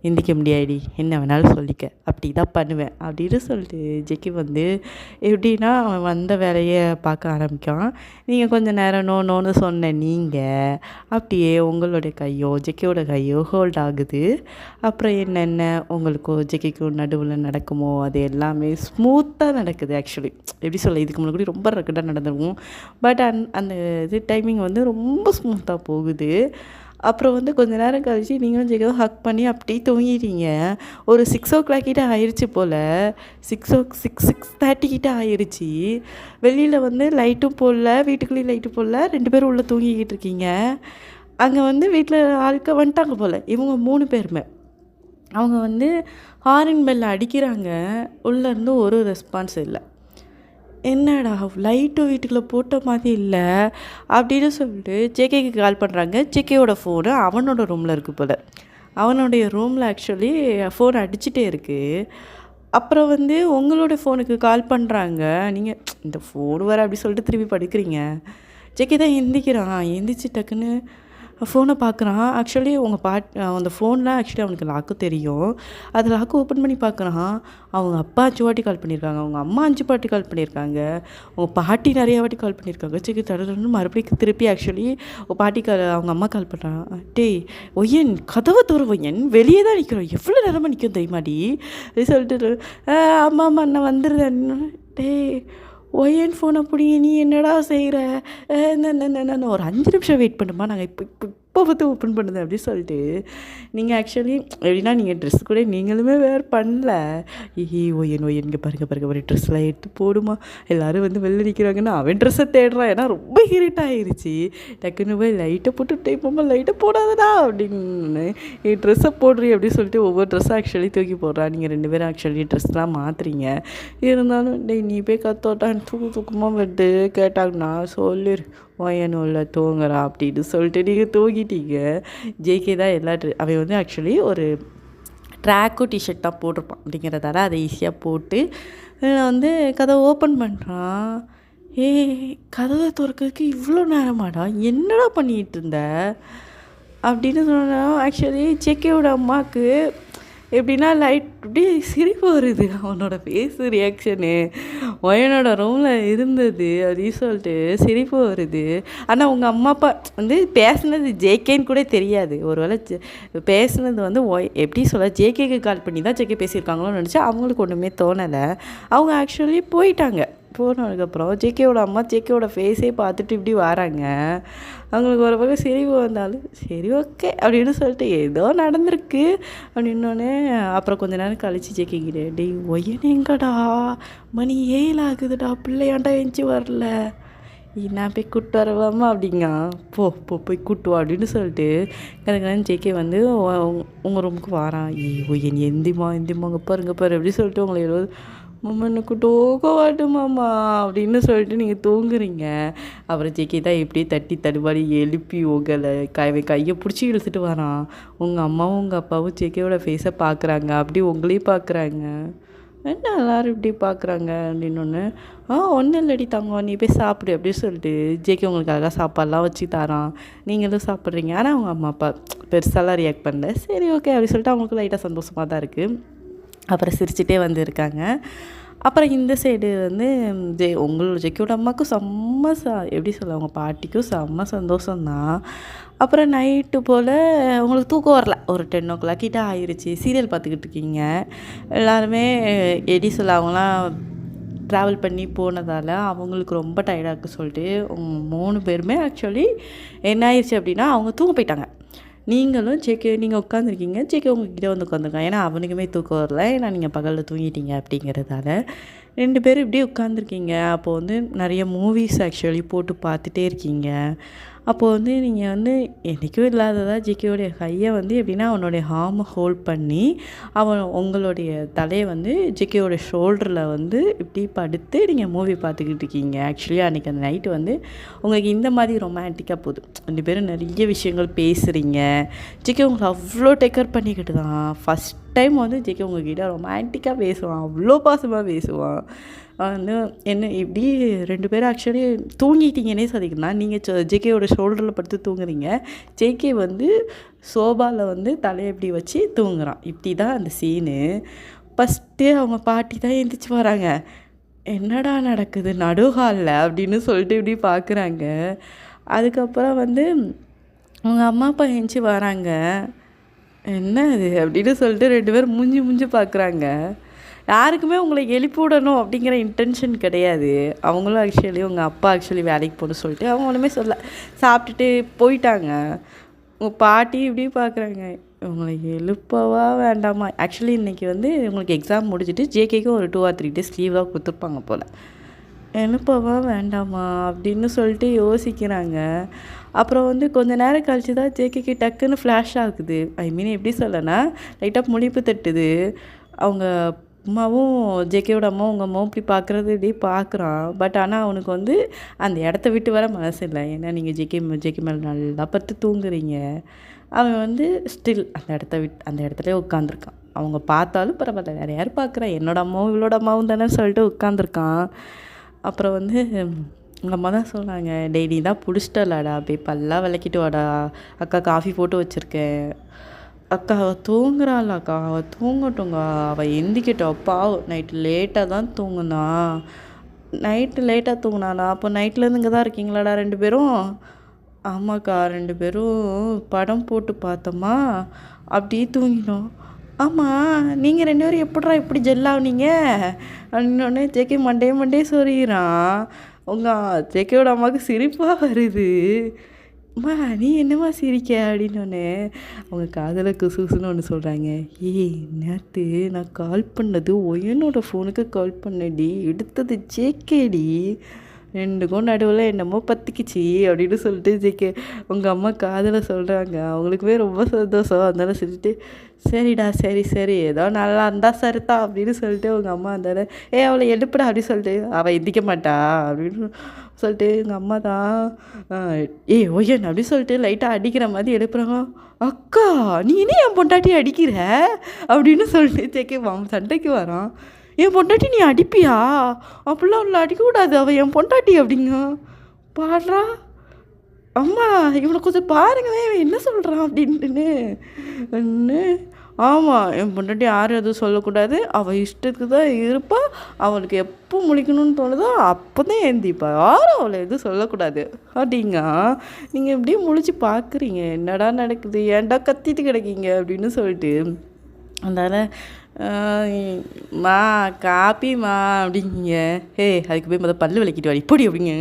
எந்திக்க முடியாடி என்ன வேணாலும் சொல்லிக்க அப்படி தான் பண்ணுவேன் அப்படின்னு சொல்லிட்டு ஜெக்கி வந்து எப்படின்னா அவன் வந்த வேலையை பார்க்க ஆரம்பிக்கான். நீங்கள் கொஞ்சம் நேரம் நோன்னு சொன்ன நீங்கள் அப்படியே உங்களுடைய கையோ ஜெக்கியோட கையோ ஹோல்ட் ஆகுது. அப்புறம் என்னென்ன உங்களுக்கோ ஜெக்கிக்கோ நடுவில் நடக்குமோ அது எல்லாமே ஸ்மூத்தாக நடக்குது. ஆக்சுவலி எப்படி சொல்ல இதுக்கு முன்னாடி ரொம்ப ரக்கடாக நடந்துருக்கும். பட் அந்த இது டைமிங் வந்து ரொம்ப ஸ்மூத்தாக போகுது. அப்புறம் வந்து கொஞ்சம் நேரம் கழிச்சு நீங்களும் ஜெகாவும் ஹக் பண்ணி அப்படியே தூங்கிட்டீங்க. ஒரு 6 கிட்ட ஆயிடுச்சு போல். 6:30 கிட்ட ஆயிடுச்சு. வெளியில் வந்து லைட்டும் போடல, வீட்டுக்குள்ளேயும் லைட்டு போடல, 2 பேரும் உள்ளே தூங்கிக்கிட்டு இருக்கீங்க. அங்கே வந்து வீட்டில் ஆட்கள் வந்துட்டாங்க போல். இவங்க 3 பேருமே அவங்க வந்து ஹாரன் பெல் அடிக்கிறாங்க. உள்ளேருந்து ஒரு ரெஸ்பான்ஸ் இல்லை. என்னடா லைட்டும் வீட்டுக்குள்ளே போட்ட மாதிரி இல்லை அப்படின்னு சொல்லிட்டு ஜேகேக்கு கால் பண்ணுறாங்க. ஜேகேவோட ஃபோனு அவனோட ரூமில் இருக்குது போல். அவனுடைய ரூமில் ஆக்சுவலி ஃபோன் அடிச்சுட்டே இருக்குது. அப்புறம் வந்து உங்களோட ஃபோனுக்கு கால் பண்ணுறாங்க. நீங்கள் இந்த ஃபோன் வர அப்படி சொல்லிட்டு திருப்பி படுக்கிறீங்க. ஜேகே தான் எந்திக்கிறான். எந்திரிச்சு டக்குன்னு ஃபோனை பார்க்குறான். ஆக்சுவலி அந்த ஃபோனில் ஆக்சுவலி அவனுக்கு லாக்கு தெரியும். அது லாக்கு ஓப்பன் பண்ணி பார்க்குறான். அவங்க அப்பா 5 வாட்டி கால் பண்ணியிருக்காங்க, அவங்க அம்மா 5 வாட்டி கால் பண்ணியிருக்காங்க, அவங்க பாட்டி நிறையா வாட்டி கால் பண்ணியிருக்காங்க. சரி தடன்னு மறுபடியும் திருப்பி ஆக்சுவலி பாட்டி அவங்க அம்மா கால் பண்ணுறான். டேய் ஒய்யன் கதவை தோற ஒய்யன் வெளியே தான் நிற்கிறோம், எவ்வளோ நேரமாக நிற்கும் தெரியுமாடி அப்படி சொல்லிட்டு ஆமாம் நான் வந்துடுறேன். டேய் ஒய்யன் ஃபோனை பிடிங்க நீ என்னடா செய்கிற என்ன ஒரு 5 நிமிஷம் வெயிட் பண்ணுமா நாங்கள் இப்போ பார்த்து ஓப்பன் பண்ணுது அப்படி சொல்லிட்டு நீங்கள் ஆக்சுவலி எப்படின்னா நீங்கள் ட்ரெஸ் கூட நீங்களுமே வேறு பண்ணல. ஒய்யன் இங்கே பாருங்க ஒரு ட்ரெஸ்லாம் எடுத்து போடுமா எல்லோரும் வந்து வெளில நிற்கிறாங்கன்னா அவன் ட்ரெஸ்ஸை தேடுறான். ஏன்னா ரொம்ப ஹீட் ஆகிருச்சு. டக்குன்னு போய் லைட்டை போட்டு டைப்போம்மா லைட்டை போடாதடா அப்படின்னு என் ட்ரெஸ்ஸை போடுறீ அப்படின்னு சொல்லிட்டு ஒவ்வொரு ட்ரெஸ்ஸும் ஆக்சுவலி தூக்கி போடுறான். நீங்கள் 2 பேரும் ஆக்சுவலி ட்ரெஸ்லாம் மாற்றுறீங்க. இருந்தாலும் டேய் நீ போய் கத்தோட்டான் தூக்கமாக வந்து கேட்டாங்கன்னா சொல்லிடு ஒயனும் இல்லை தூங்குறா அப்படின்னு சொல்லிட்டு நீங்கள் தூங்கிட்டீங்க. ஜேகே தான் அவன் வந்து ஆக்சுவலி ஒரு ட்ராக்கும் டிஷர்ட் தான் போட்டிருப்பான் அப்படிங்கிறதால அதை ஈஸியாக போட்டு வந்து கதவை ஓப்பன் பண்ணுறான். கதவை திறக்கிறதுக்கு இவ்வளோ நேரமாடா என்னடா பண்ணிகிட்டு இருந்த அப்படின்னு சொன்னால் ஆக்சுவலி ஜேகேவோட அம்மாவுக்கு எப்படின்னா லைட் இப்படி சிரிப்பு வருது. அவனோட ஃபேஸ் ரியாக்ஷனு ஒயனோட ரூமில் இருந்தது அப்படின்னு சொல்லிட்டு சிரிப்பு வருது. ஆனால் உங்கள் அம்மா அப்பா வந்து பேசுனது ஜேகேன்னு கூட தெரியாது. ஒருவேளை பேசுனது வந்து எப்படி சொல்ல ஜேகேக்கு கால் பண்ணி தான் ஜேகே பேசியிருக்காங்களோன்னு நினச்சா அவங்களுக்கு ஒன்றுமே தோணலை. அவங்க ஆக்சுவலி போயிட்டாங்க. போனதுக்கப்புறம் ஜேகேவோட அம்மா ஜேகேவோட ஃபேஸே பார்த்துட்டு இப்படி வராங்க. அவங்களுக்கு ஒரு பக்கம் சிரிப்பு வந்தாலும் சரி ஓகே அப்படின்னு சொல்லிட்டு ஏதோ நடந்திருக்கு அப்படின்னோடனே அப்புறம் கொஞ்ச நேரம் கழிச்சு ஜேகேக்கிட்டே டேய் ஒய்யன் எங்கடா மணி 7 ஆகுதுடா பிள்ளையாண்டா எஞ்சி வரல நான் போய் கூப்பிட்டு வரவாமா அப்படிங்க போய் கூப்பிட்டு வா அப்படின்னு சொல்லிட்டு எனக்கு ஜேகே வந்து உங்கள் ரூமுக்கு வாரான். ஒய்யன் எந்திமா அங்கே பாருங்க அப்படின்னு சொல்லிட்டு உங்களை ஏதோ மாமா எனக்கு தூக்க வாட்டுமாம்மா அப்படின்னு சொல்லிட்டு நீங்கள் தூங்குறீங்க. அப்புறம் ஜேகே தான் எப்படியே தட்டி தடுமாடி எழுப்பி உங்களை கையை பிடிச்சி இழுத்துட்டு வரான். உங்கள் அம்மாவும் உங்கள் அப்பாவும் ஜேகேவோட ஃபேஸை பார்க்குறாங்க. அப்படி உங்களையும் பார்க்குறாங்க. என்ன எல்லோரும் இப்படி பார்க்குறாங்க அப்படின்னு ஒன்றும் இல்லடி தங்கம் நீ போய் சாப்பிடு அப்படின்னு சொல்லிட்டு ஜேகே உங்களுக்காக சாப்பாடெலாம் வச்சு தரான். நீங்களும் சாப்பிட்றீங்க. ஆனால் அவங்க அம்மா அப்பா பெருசாலாம் ரியாக்ட் பண்ணல. சரி ஓகே அப்படின்னு சொல்லிட்டு அவங்களுக்கு லைட்டாக சந்தோஷமாக தான் இருக்குது. அப்புறம் சிரிச்சுட்டே வந்து இருக்காங்க. அப்புறம் இந்த சைடு வந்து உங்களோட ஜெக்கியோட அம்மாவுக்கும் செம்ம எப்படி சொல்ல அவங்க பாட்டிக்கும் செம்ம சந்தோஷம்தான். அப்புறம் நைட்டு போல் உங்களுக்கு தூக்கம் வரல, ஒரு 10 கிட்ட ஆயிடுச்சு. சீரியல் பார்த்துக்கிட்டு இருக்கீங்க எல்லாருமே. எப்படி சொல்ல அவங்களாம் ட்ராவல் பண்ணி போனதால் அவங்களுக்கு ரொம்ப டயர்டாக இருக்குது சொல்லிட்டு 3 பேருமே ஆக்சுவலி என்ன ஆயிடுச்சு அப்படின்னா அவங்க தூங்க போயிட்டாங்க. நீங்களும் நீங்கள் உட்காந்துருக்கீங்க, உங்ககிட்ட வந்து உட்காந்துருக்காங்க. ஏன்னா அவனுக்குமே தூக்கம் வரல, ஏன்னா நீங்கள் பகலில் தூங்கிட்டீங்க அப்படிங்கிறதால 2 பேரும் இப்படியே உட்காந்துருக்கீங்க. அப்போது வந்து நிறைய மூவிஸ் ஆக்சுவலி போட்டு பார்த்துட்டே இருக்கீங்க. அப்போது வந்து நீங்கள் வந்து என்றைக்கும் இல்லாததாக ஜேகேயோடைய கையை வந்து எப்படின்னா அவனுடைய ஹார்மை ஹோல்ட் பண்ணி உங்களுடைய தலையை வந்து ஜேகேயோடைய ஷோல்டரில் வந்து இப்படி படுத்து நீங்கள் மூவி பார்த்துக்கிட்டு இருக்கீங்க. ஆக்சுவலி அன்றைக்கி அந்த நைட்டு வந்து உங்களுக்கு இந்த மாதிரி ரொமான்டிக்காக போகுது. 2 பேரும் நிறைய விஷயங்கள் பேசுகிறீங்க. ஜேகே உங்களை அவ்வளோ டேக்கர் பண்ணிக்கிட்டு தான் ஃபஸ்ட் டைம் வந்து ஜேகே உங்ககிட்ட ரொமான்டிக்காக பேசுவான், அவ்வளோ பாசமாக பேசுவான். வந்து என்ன இப்படி 2 பேரும் ஆக்சுவலி தூங்கிட்டீங்கன்னே சொல்லிக்கலாம். நீங்கள் ஜேகேயோட ஷோல்டரில் படுத்து தூங்குறீங்க, ஜேகே வந்து சோபாவில் வந்து தலையை இப்படி வச்சு தூங்குறான். இப்படி தான் அந்த சீனு. ஃபஸ்ட்டு அவங்க பாட்டி தான் எழுந்திரிச்சு வராங்க. என்னடா நடக்குது நடுஹாலில் அப்படின்னு சொல்லிட்டு இப்படி பார்க்குறாங்க. அதுக்கப்புறம் வந்து அவங்க அம்மா அப்பா எழுந்துச்சி வராங்க. என்ன அது அப்படின்னு சொல்லிட்டு 2 பேரும் மூஞ்சி பார்க்குறாங்க. யாருக்குமே உங்களை எழுப்பி விடணும் அப்படிங்கிற இன்டென்ஷன் கிடையாது. அவங்களும் ஆக்சுவலி உங்கள் அப்பா ஆக்சுவலி வேலைக்கு போகணும்னு சொல்லிட்டு அவங்க ஒன்றுமே சொல்ல, சாப்பிட்டுட்டு போயிட்டாங்க. உங்கள் பாட்டி இப்படி பார்க்குறாங்க, உங்களை எழுப்பவா வேண்டாமா? ஆக்சுவலி இன்றைக்கி வந்து உங்களுக்கு எக்ஸாம் முடிச்சுட்டு ஜேகேக்கும் ஒரு 2 or 3 days லீவ் தான் கொடுத்துருப்பாங்க போல். எழுப்பவா வேண்டாமா அப்படின்னு சொல்லிட்டு யோசிக்கிறாங்க. அப்புறம் வந்து கொஞ்ச நேரம் கழிச்சு தான் ஜேகேக்கு டக்குன்னு ஃப்ளாஷ் ஆகுது. ஐ மீன் எப்படி சொல்லனா லைட்டாக முழிப்பு தட்டுது. அவங்க அம்மாவும் ஜேகேயோட அம்மாவும் உங்கள் அம்மாவும் இப்படி பார்க்குறது இப்படி பார்க்குறான். பட் ஆனால் அவனுக்கு வந்து அந்த இடத்த விட்டு வர மனசு இல்லை. ஏன்னா நீங்கள் ஜேகே மேலே நல்லா படுத்து தூங்குறீங்க. அவன் வந்து ஸ்டில் அந்த இடத்துல உட்காந்துருக்கான். அவங்க பார்த்தாலும் பரவாயில்ல, வேறு யார் பார்க்குறா, என்னோட அம்மாவும் இவளோட அம்மாவும் தானே சொல்லிட்டு உட்காந்துருக்கான். அப்புறம் வந்து எங்கள் அம்மா தான் சொன்னாங்க, டெய்லி தான் பிடிச்சிட்டலாடா, அப்படியே பல்லாம் விளக்கிட்டு வாடா, அக்கா காஃபி போட்டு வச்சுருக்கேன். அக்கா அவள் தூங்குறாளாக்கா, அவள் தூங்கட்டுங்க, அவள் எந்திக்கிட்டோம். பாவம் நைட்டு லேட்டாக தான் தூங்குனானா? அப்போ நைட்லேருந்து இங்கே தான் இருக்கீங்களாடா 2 பேரும்? ஆமாக்கா, 2 பேரும் படம் போட்டு பார்த்தோமா, அப்படியே தூங்கினோம். ஆமாம், நீங்கள் 2 பேரும் எப்படிரா இப்படி ஜெல்லாவீங்க அப்படின்னோடனே ஜேகே மண்டே சொறிகிறான். ஜேகேயோட அம்மாவுக்கு சிரிப்பாக வருது. அம்மா நீ என்னம்மா சிரிக்க அப்படின்னோடனே அவங்க காதில் குசுன்னு ஒன்று சொல்கிறாங்க. நேற்று நான் கால் பண்ணது ஒயனோட ஃபோனுக்கு கால் பண்ணடி, எடுத்தது ஜேகேடி, 2க்கும் நடுவில் என்னமோ பற்றிக்கிச்சு அப்படின்னு சொல்லிட்டு ஜேகே உங்கள் அம்மா காதில் சொல்கிறாங்க. அவங்களுக்குமே ரொம்ப சந்தோஷம். அதனால சொல்லிட்டு சரிடா சரி ஏதோ நல்லா இருந்தால் சரிதான் அப்படின்னு சொல்லிட்டு அவங்க அம்மா இருந்தால அவளை எழுப்புடா அப்படின்னு சொல்லிட்டு அவள் எந்திக்க மாட்டா அப்படின்னு சொல்லிட்டு எங்கள் அம்மா தான் ஒய்யன் அப்படின்னு சொல்லிட்டு லைட்டாக அடிக்கிற மாதிரி எழுப்புறாங்க. அக்கா நீ என்ன என் பொண்டாட்டி அடிக்கிற அப்படின்னு சொல்லிட்டு ஜேகே சண்டைக்கு வரான். என் பொண்டாட்டி நீ அடிப்பியா? அப்படிலாம் அவளை அடிக்கக்கூடாது, அவள் என் பொண்டாட்டி அப்படிங்க. பாடுறா அம்மா, இவனை கொஞ்சம் பாருங்களேன் இவன் என்ன சொல்கிறான் அப்படின்ட்டுன்னு. ஆமாம், என் பொண்டாட்டி யாரும் எதுவும் சொல்லக்கூடாது, அவள் இஷ்டத்துக்கு தான் இருப்பாள், அவளுக்கு எப்போ முழிக்கணும்னு தோணுதோ அப்போ தான் ஏந்திப்பா, யாரும் அவளை எதுவும் சொல்லக்கூடாது அப்படிங்க. நீங்கள் எப்படியே முழிச்சு பார்க்குறீங்க, என்னடா நடக்குது, ஏன்டா கத்திட்டு கிடைக்கீங்க அப்படின்னு சொல்லிட்டு. அதனால் மா காப்பிமா அப்படிங்க. அதுக்கு போய் முதல் பல்லு விளக்கிட்டு வாடி இப்படி அப்படிங்க.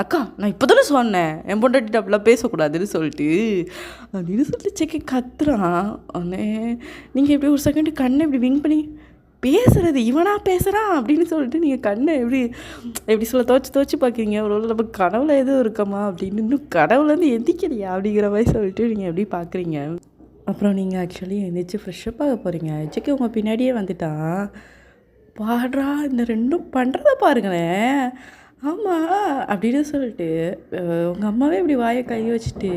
அக்கா நான் இப்போ தானே சொன்னேன் என் பொண்டாட்டிட்டு அப்படிலாம் பேசக்கூடாதுன்னு சொல்லிட்டு அப்படின்னு சொல்லிட்டு ஜேகே கத்துறான். உடனே நீங்கள் எப்படி ஒரு செகண்டு கண்ணை இப்படி விங் பண்ணி பேசுகிறது இவனா பேசுகிறான் அப்படின்னு சொல்லிட்டு நீங்கள் கண்ணை எப்படி சொல்ல துவச்சி பார்க்குறீங்க. ஒரு நம்ம கனவுல எதுவும் இருக்கமா அப்படின்னு, இன்னும் கடவுளேருந்து எந்திக்கலையா அப்படிங்கிற மாதிரி சொல்லிட்டு நீங்கள் எப்படி பார்க்குறீங்க. அப்புறம் நீங்கள் ஆக்சுவலி எழுந்திரிச்சு ஃப்ரெஷ்ஷப் ஆக போகிறீங்க. ஜேகே உங்கள் பின்னாடியே வந்துட்டான். பாடுறா இந்த 2ம் பண்ணுறத பாருங்களேன். ஆமாம் அப்படின்னு சொல்லிட்டு உங்கள் அம்மாவே இப்படி வாயை கை வச்சுட்டு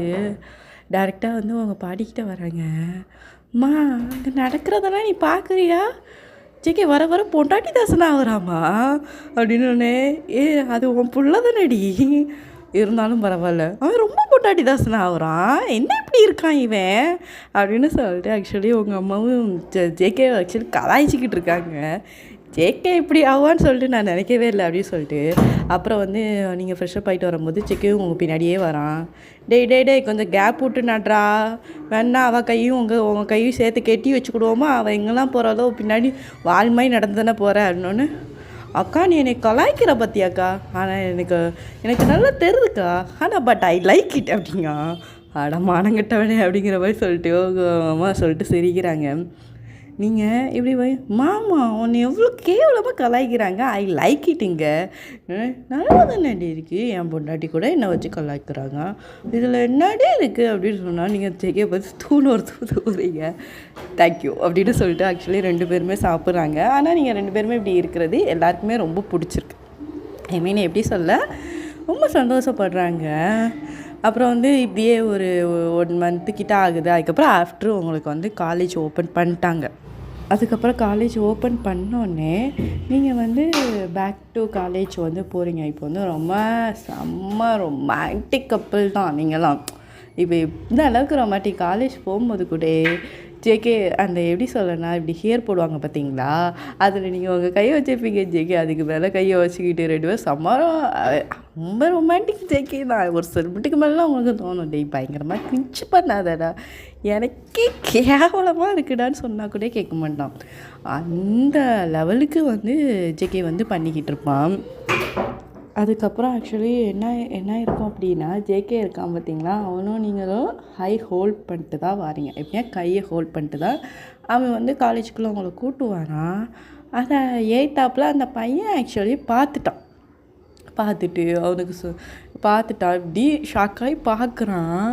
டேரெக்டாக வந்து உங்கள் பாடிக்கிட்ட வராங்க. அம்மா அங்கே நடக்கிறதெல்லாம் நீ பார்க்குறியா? ஜேகே வர பொண்டாட்டி தாசனா ஆகுறாமா அப்படின்னு. அது உன் புள்ள தானடி, இருந்தாலும் பரவாயில்ல, அவன் ரொம்ப பொண்டாட்டி தாசனா ஆகுறான், என்ன இப்படி இருக்கான் இவன் அப்படின்னு சொல்லிட்டு ஆக்சுவலி உங்கள் அம்மாவும் ஜேகே ஆக்சுவலி கலாய்ச்சிக்கிட்டு இருக்காங்க. ஜேகே இப்படி ஆவான்னு சொல்லிட்டு நான் நினைக்கவே இல்லை அப்படின்னு சொல்லிட்டு அப்புறம் வந்து நீங்கள் ஃப்ரெஷ்ஷப் ஆகிட்டு வரும்போது ஜேகேவும் உங்கள் பின்னாடியே வரான். டேய் கொஞ்சம் கேப் விட்டு நட்றா, வேணா அவள் கையும் உங்கள் கையும் சேர்த்து கெட்டி வச்சுக்கிடுவோமா, அவள் எங்கெல்லாம் போகிறாளோ பின்னாடி வாழ்மாய் நடந்து தானே போகிற அப்படின்னோன்னு, அக்கா நீ என்னை கலாய்க்கிற பற்றியாக்கா, ஆனால் எனக்கு நல்லா தெரியுதுக்கா, ஆனால் பட் ஐ லைக் இட் அப்படிங்க. அட மானங்கட்டவனே அப்படிங்கிற மாதிரி சொல்லிட்டு அம்மா சொல்லிட்டு சிரிக்கிறாங்க. நீங்கள் இப்படி போய் மாமா உன்னை எவ்வளோ கேவலமாக கலாய்க்கிறாங்க, ஐ லைக் இட்டுங்க, நல்லா தானே இருக்குது, என் பொண்டாட்டி கூட என்னை வச்சு கலாய்க்கிறாங்க, இதில் என்னடே இருக்குது அப்படின்னு சொன்னால் நீங்கள் ஜெகே பார்த்து தூணுறீங்க. தேங்க்யூ அப்படின்னு சொல்லிட்டு ஆக்சுவலி 2 பேருமே சாப்பிட்றாங்க. ஆனால் நீங்கள் 2 பேருமே இப்படி இருக்கிறது எல்லாருக்குமே ரொம்ப பிடிச்சிருக்கு. ஐ மீன் எப்படி சொல்ல, ரொம்ப சந்தோஷப்படுறாங்க. அப்புறம் வந்து இப்படியே ஒரு 1 மந்த்து கிட்ட ஆகுது. அதுக்கப்புறம் ஆஃப்டர் உங்களுக்கு வந்து காலேஜ் ஓப்பன் பண்ணிட்டாங்க. அதுக்கப்புறம் காலேஜ் ஓப்பன் பண்ணோடனே நீங்கள் வந்து பேக் டு காலேஜ் வந்து போகிறீங்க. இப்போ வந்து ரொம்ப செம்ம ரொமான்டிக் கப்பிள் தான் நீங்களாம். இப்போ எந்த அளவுக்கு ரொமான்டிக், காலேஜ் போகும்போது கூட ஜேகே அந்த எப்படி சொல்லனா இப்படி ஹேர் போடுவாங்க பார்த்தீங்களா, அதில் நீங்கள் உங்கள் கையை வச்சுருப்பீங்க ஜேகே, அதுக்கு மேலே கையை வச்சுக்கிட்டு 2 பேரும் செம்ம ரொம்ப ரொமான்டிக் ஜேகே தான். ஒரு செல்மிட்டுக்கு மேலாம் உங்களுக்கு தோணும், டேய் பயங்கரமாக கிரிஞ்சு பண்ணாதடா, எனக்கே கேவலமாக இருக்குடான்னு சொன்னால் கூட கேட்க மாட்டான். அந்த லெவலுக்கு வந்து ஜேகே வந்து பண்ணிக்கிட்டு இருப்பான். அதுக்கப்புறம் ஆக்சுவலி என்ன இருக்கும் அப்படின்னா, ஜேகே இருக்கான் பார்த்தீங்களா, அவனும் நீங்களும் ஹை ஹோல்ட் பண்ணிட்டு தான் வாரீங்க. எப்படியா கையை ஹோல்ட் பண்ணிட்டு தான் அவன் வந்து காலேஜுக்குள்ளே அவங்கள கூட்டு வரான். அதை ஏத்தாப்பில் அந்த பையன் ஆக்சுவலி பார்த்துட்டு அவனுக்கு பார்த்துட்டான், இப்படி ஷாக்காகி பார்க்குறான்.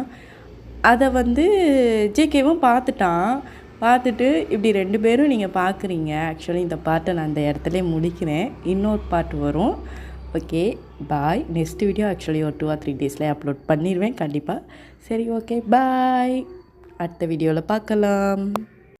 அதை வந்து ஜேகேவும் பார்த்துட்டு இப்படி 2 பேரும் நீங்கள் பார்க்குறீங்க. ஆக்சுவலி இந்த பாட்டை நான் அந்த இடத்துல முடிக்கிறேன். இன்னொரு பாட்டு வரும். Okay bye. Next video actually ஒரு 2 or 3 டேஸில் அப்லோட் பண்ணிடுவேன் கண்டிப்பாக. சரி ஓகே பாய், அடுத்த வீடியோவில் பார்க்கலாம்.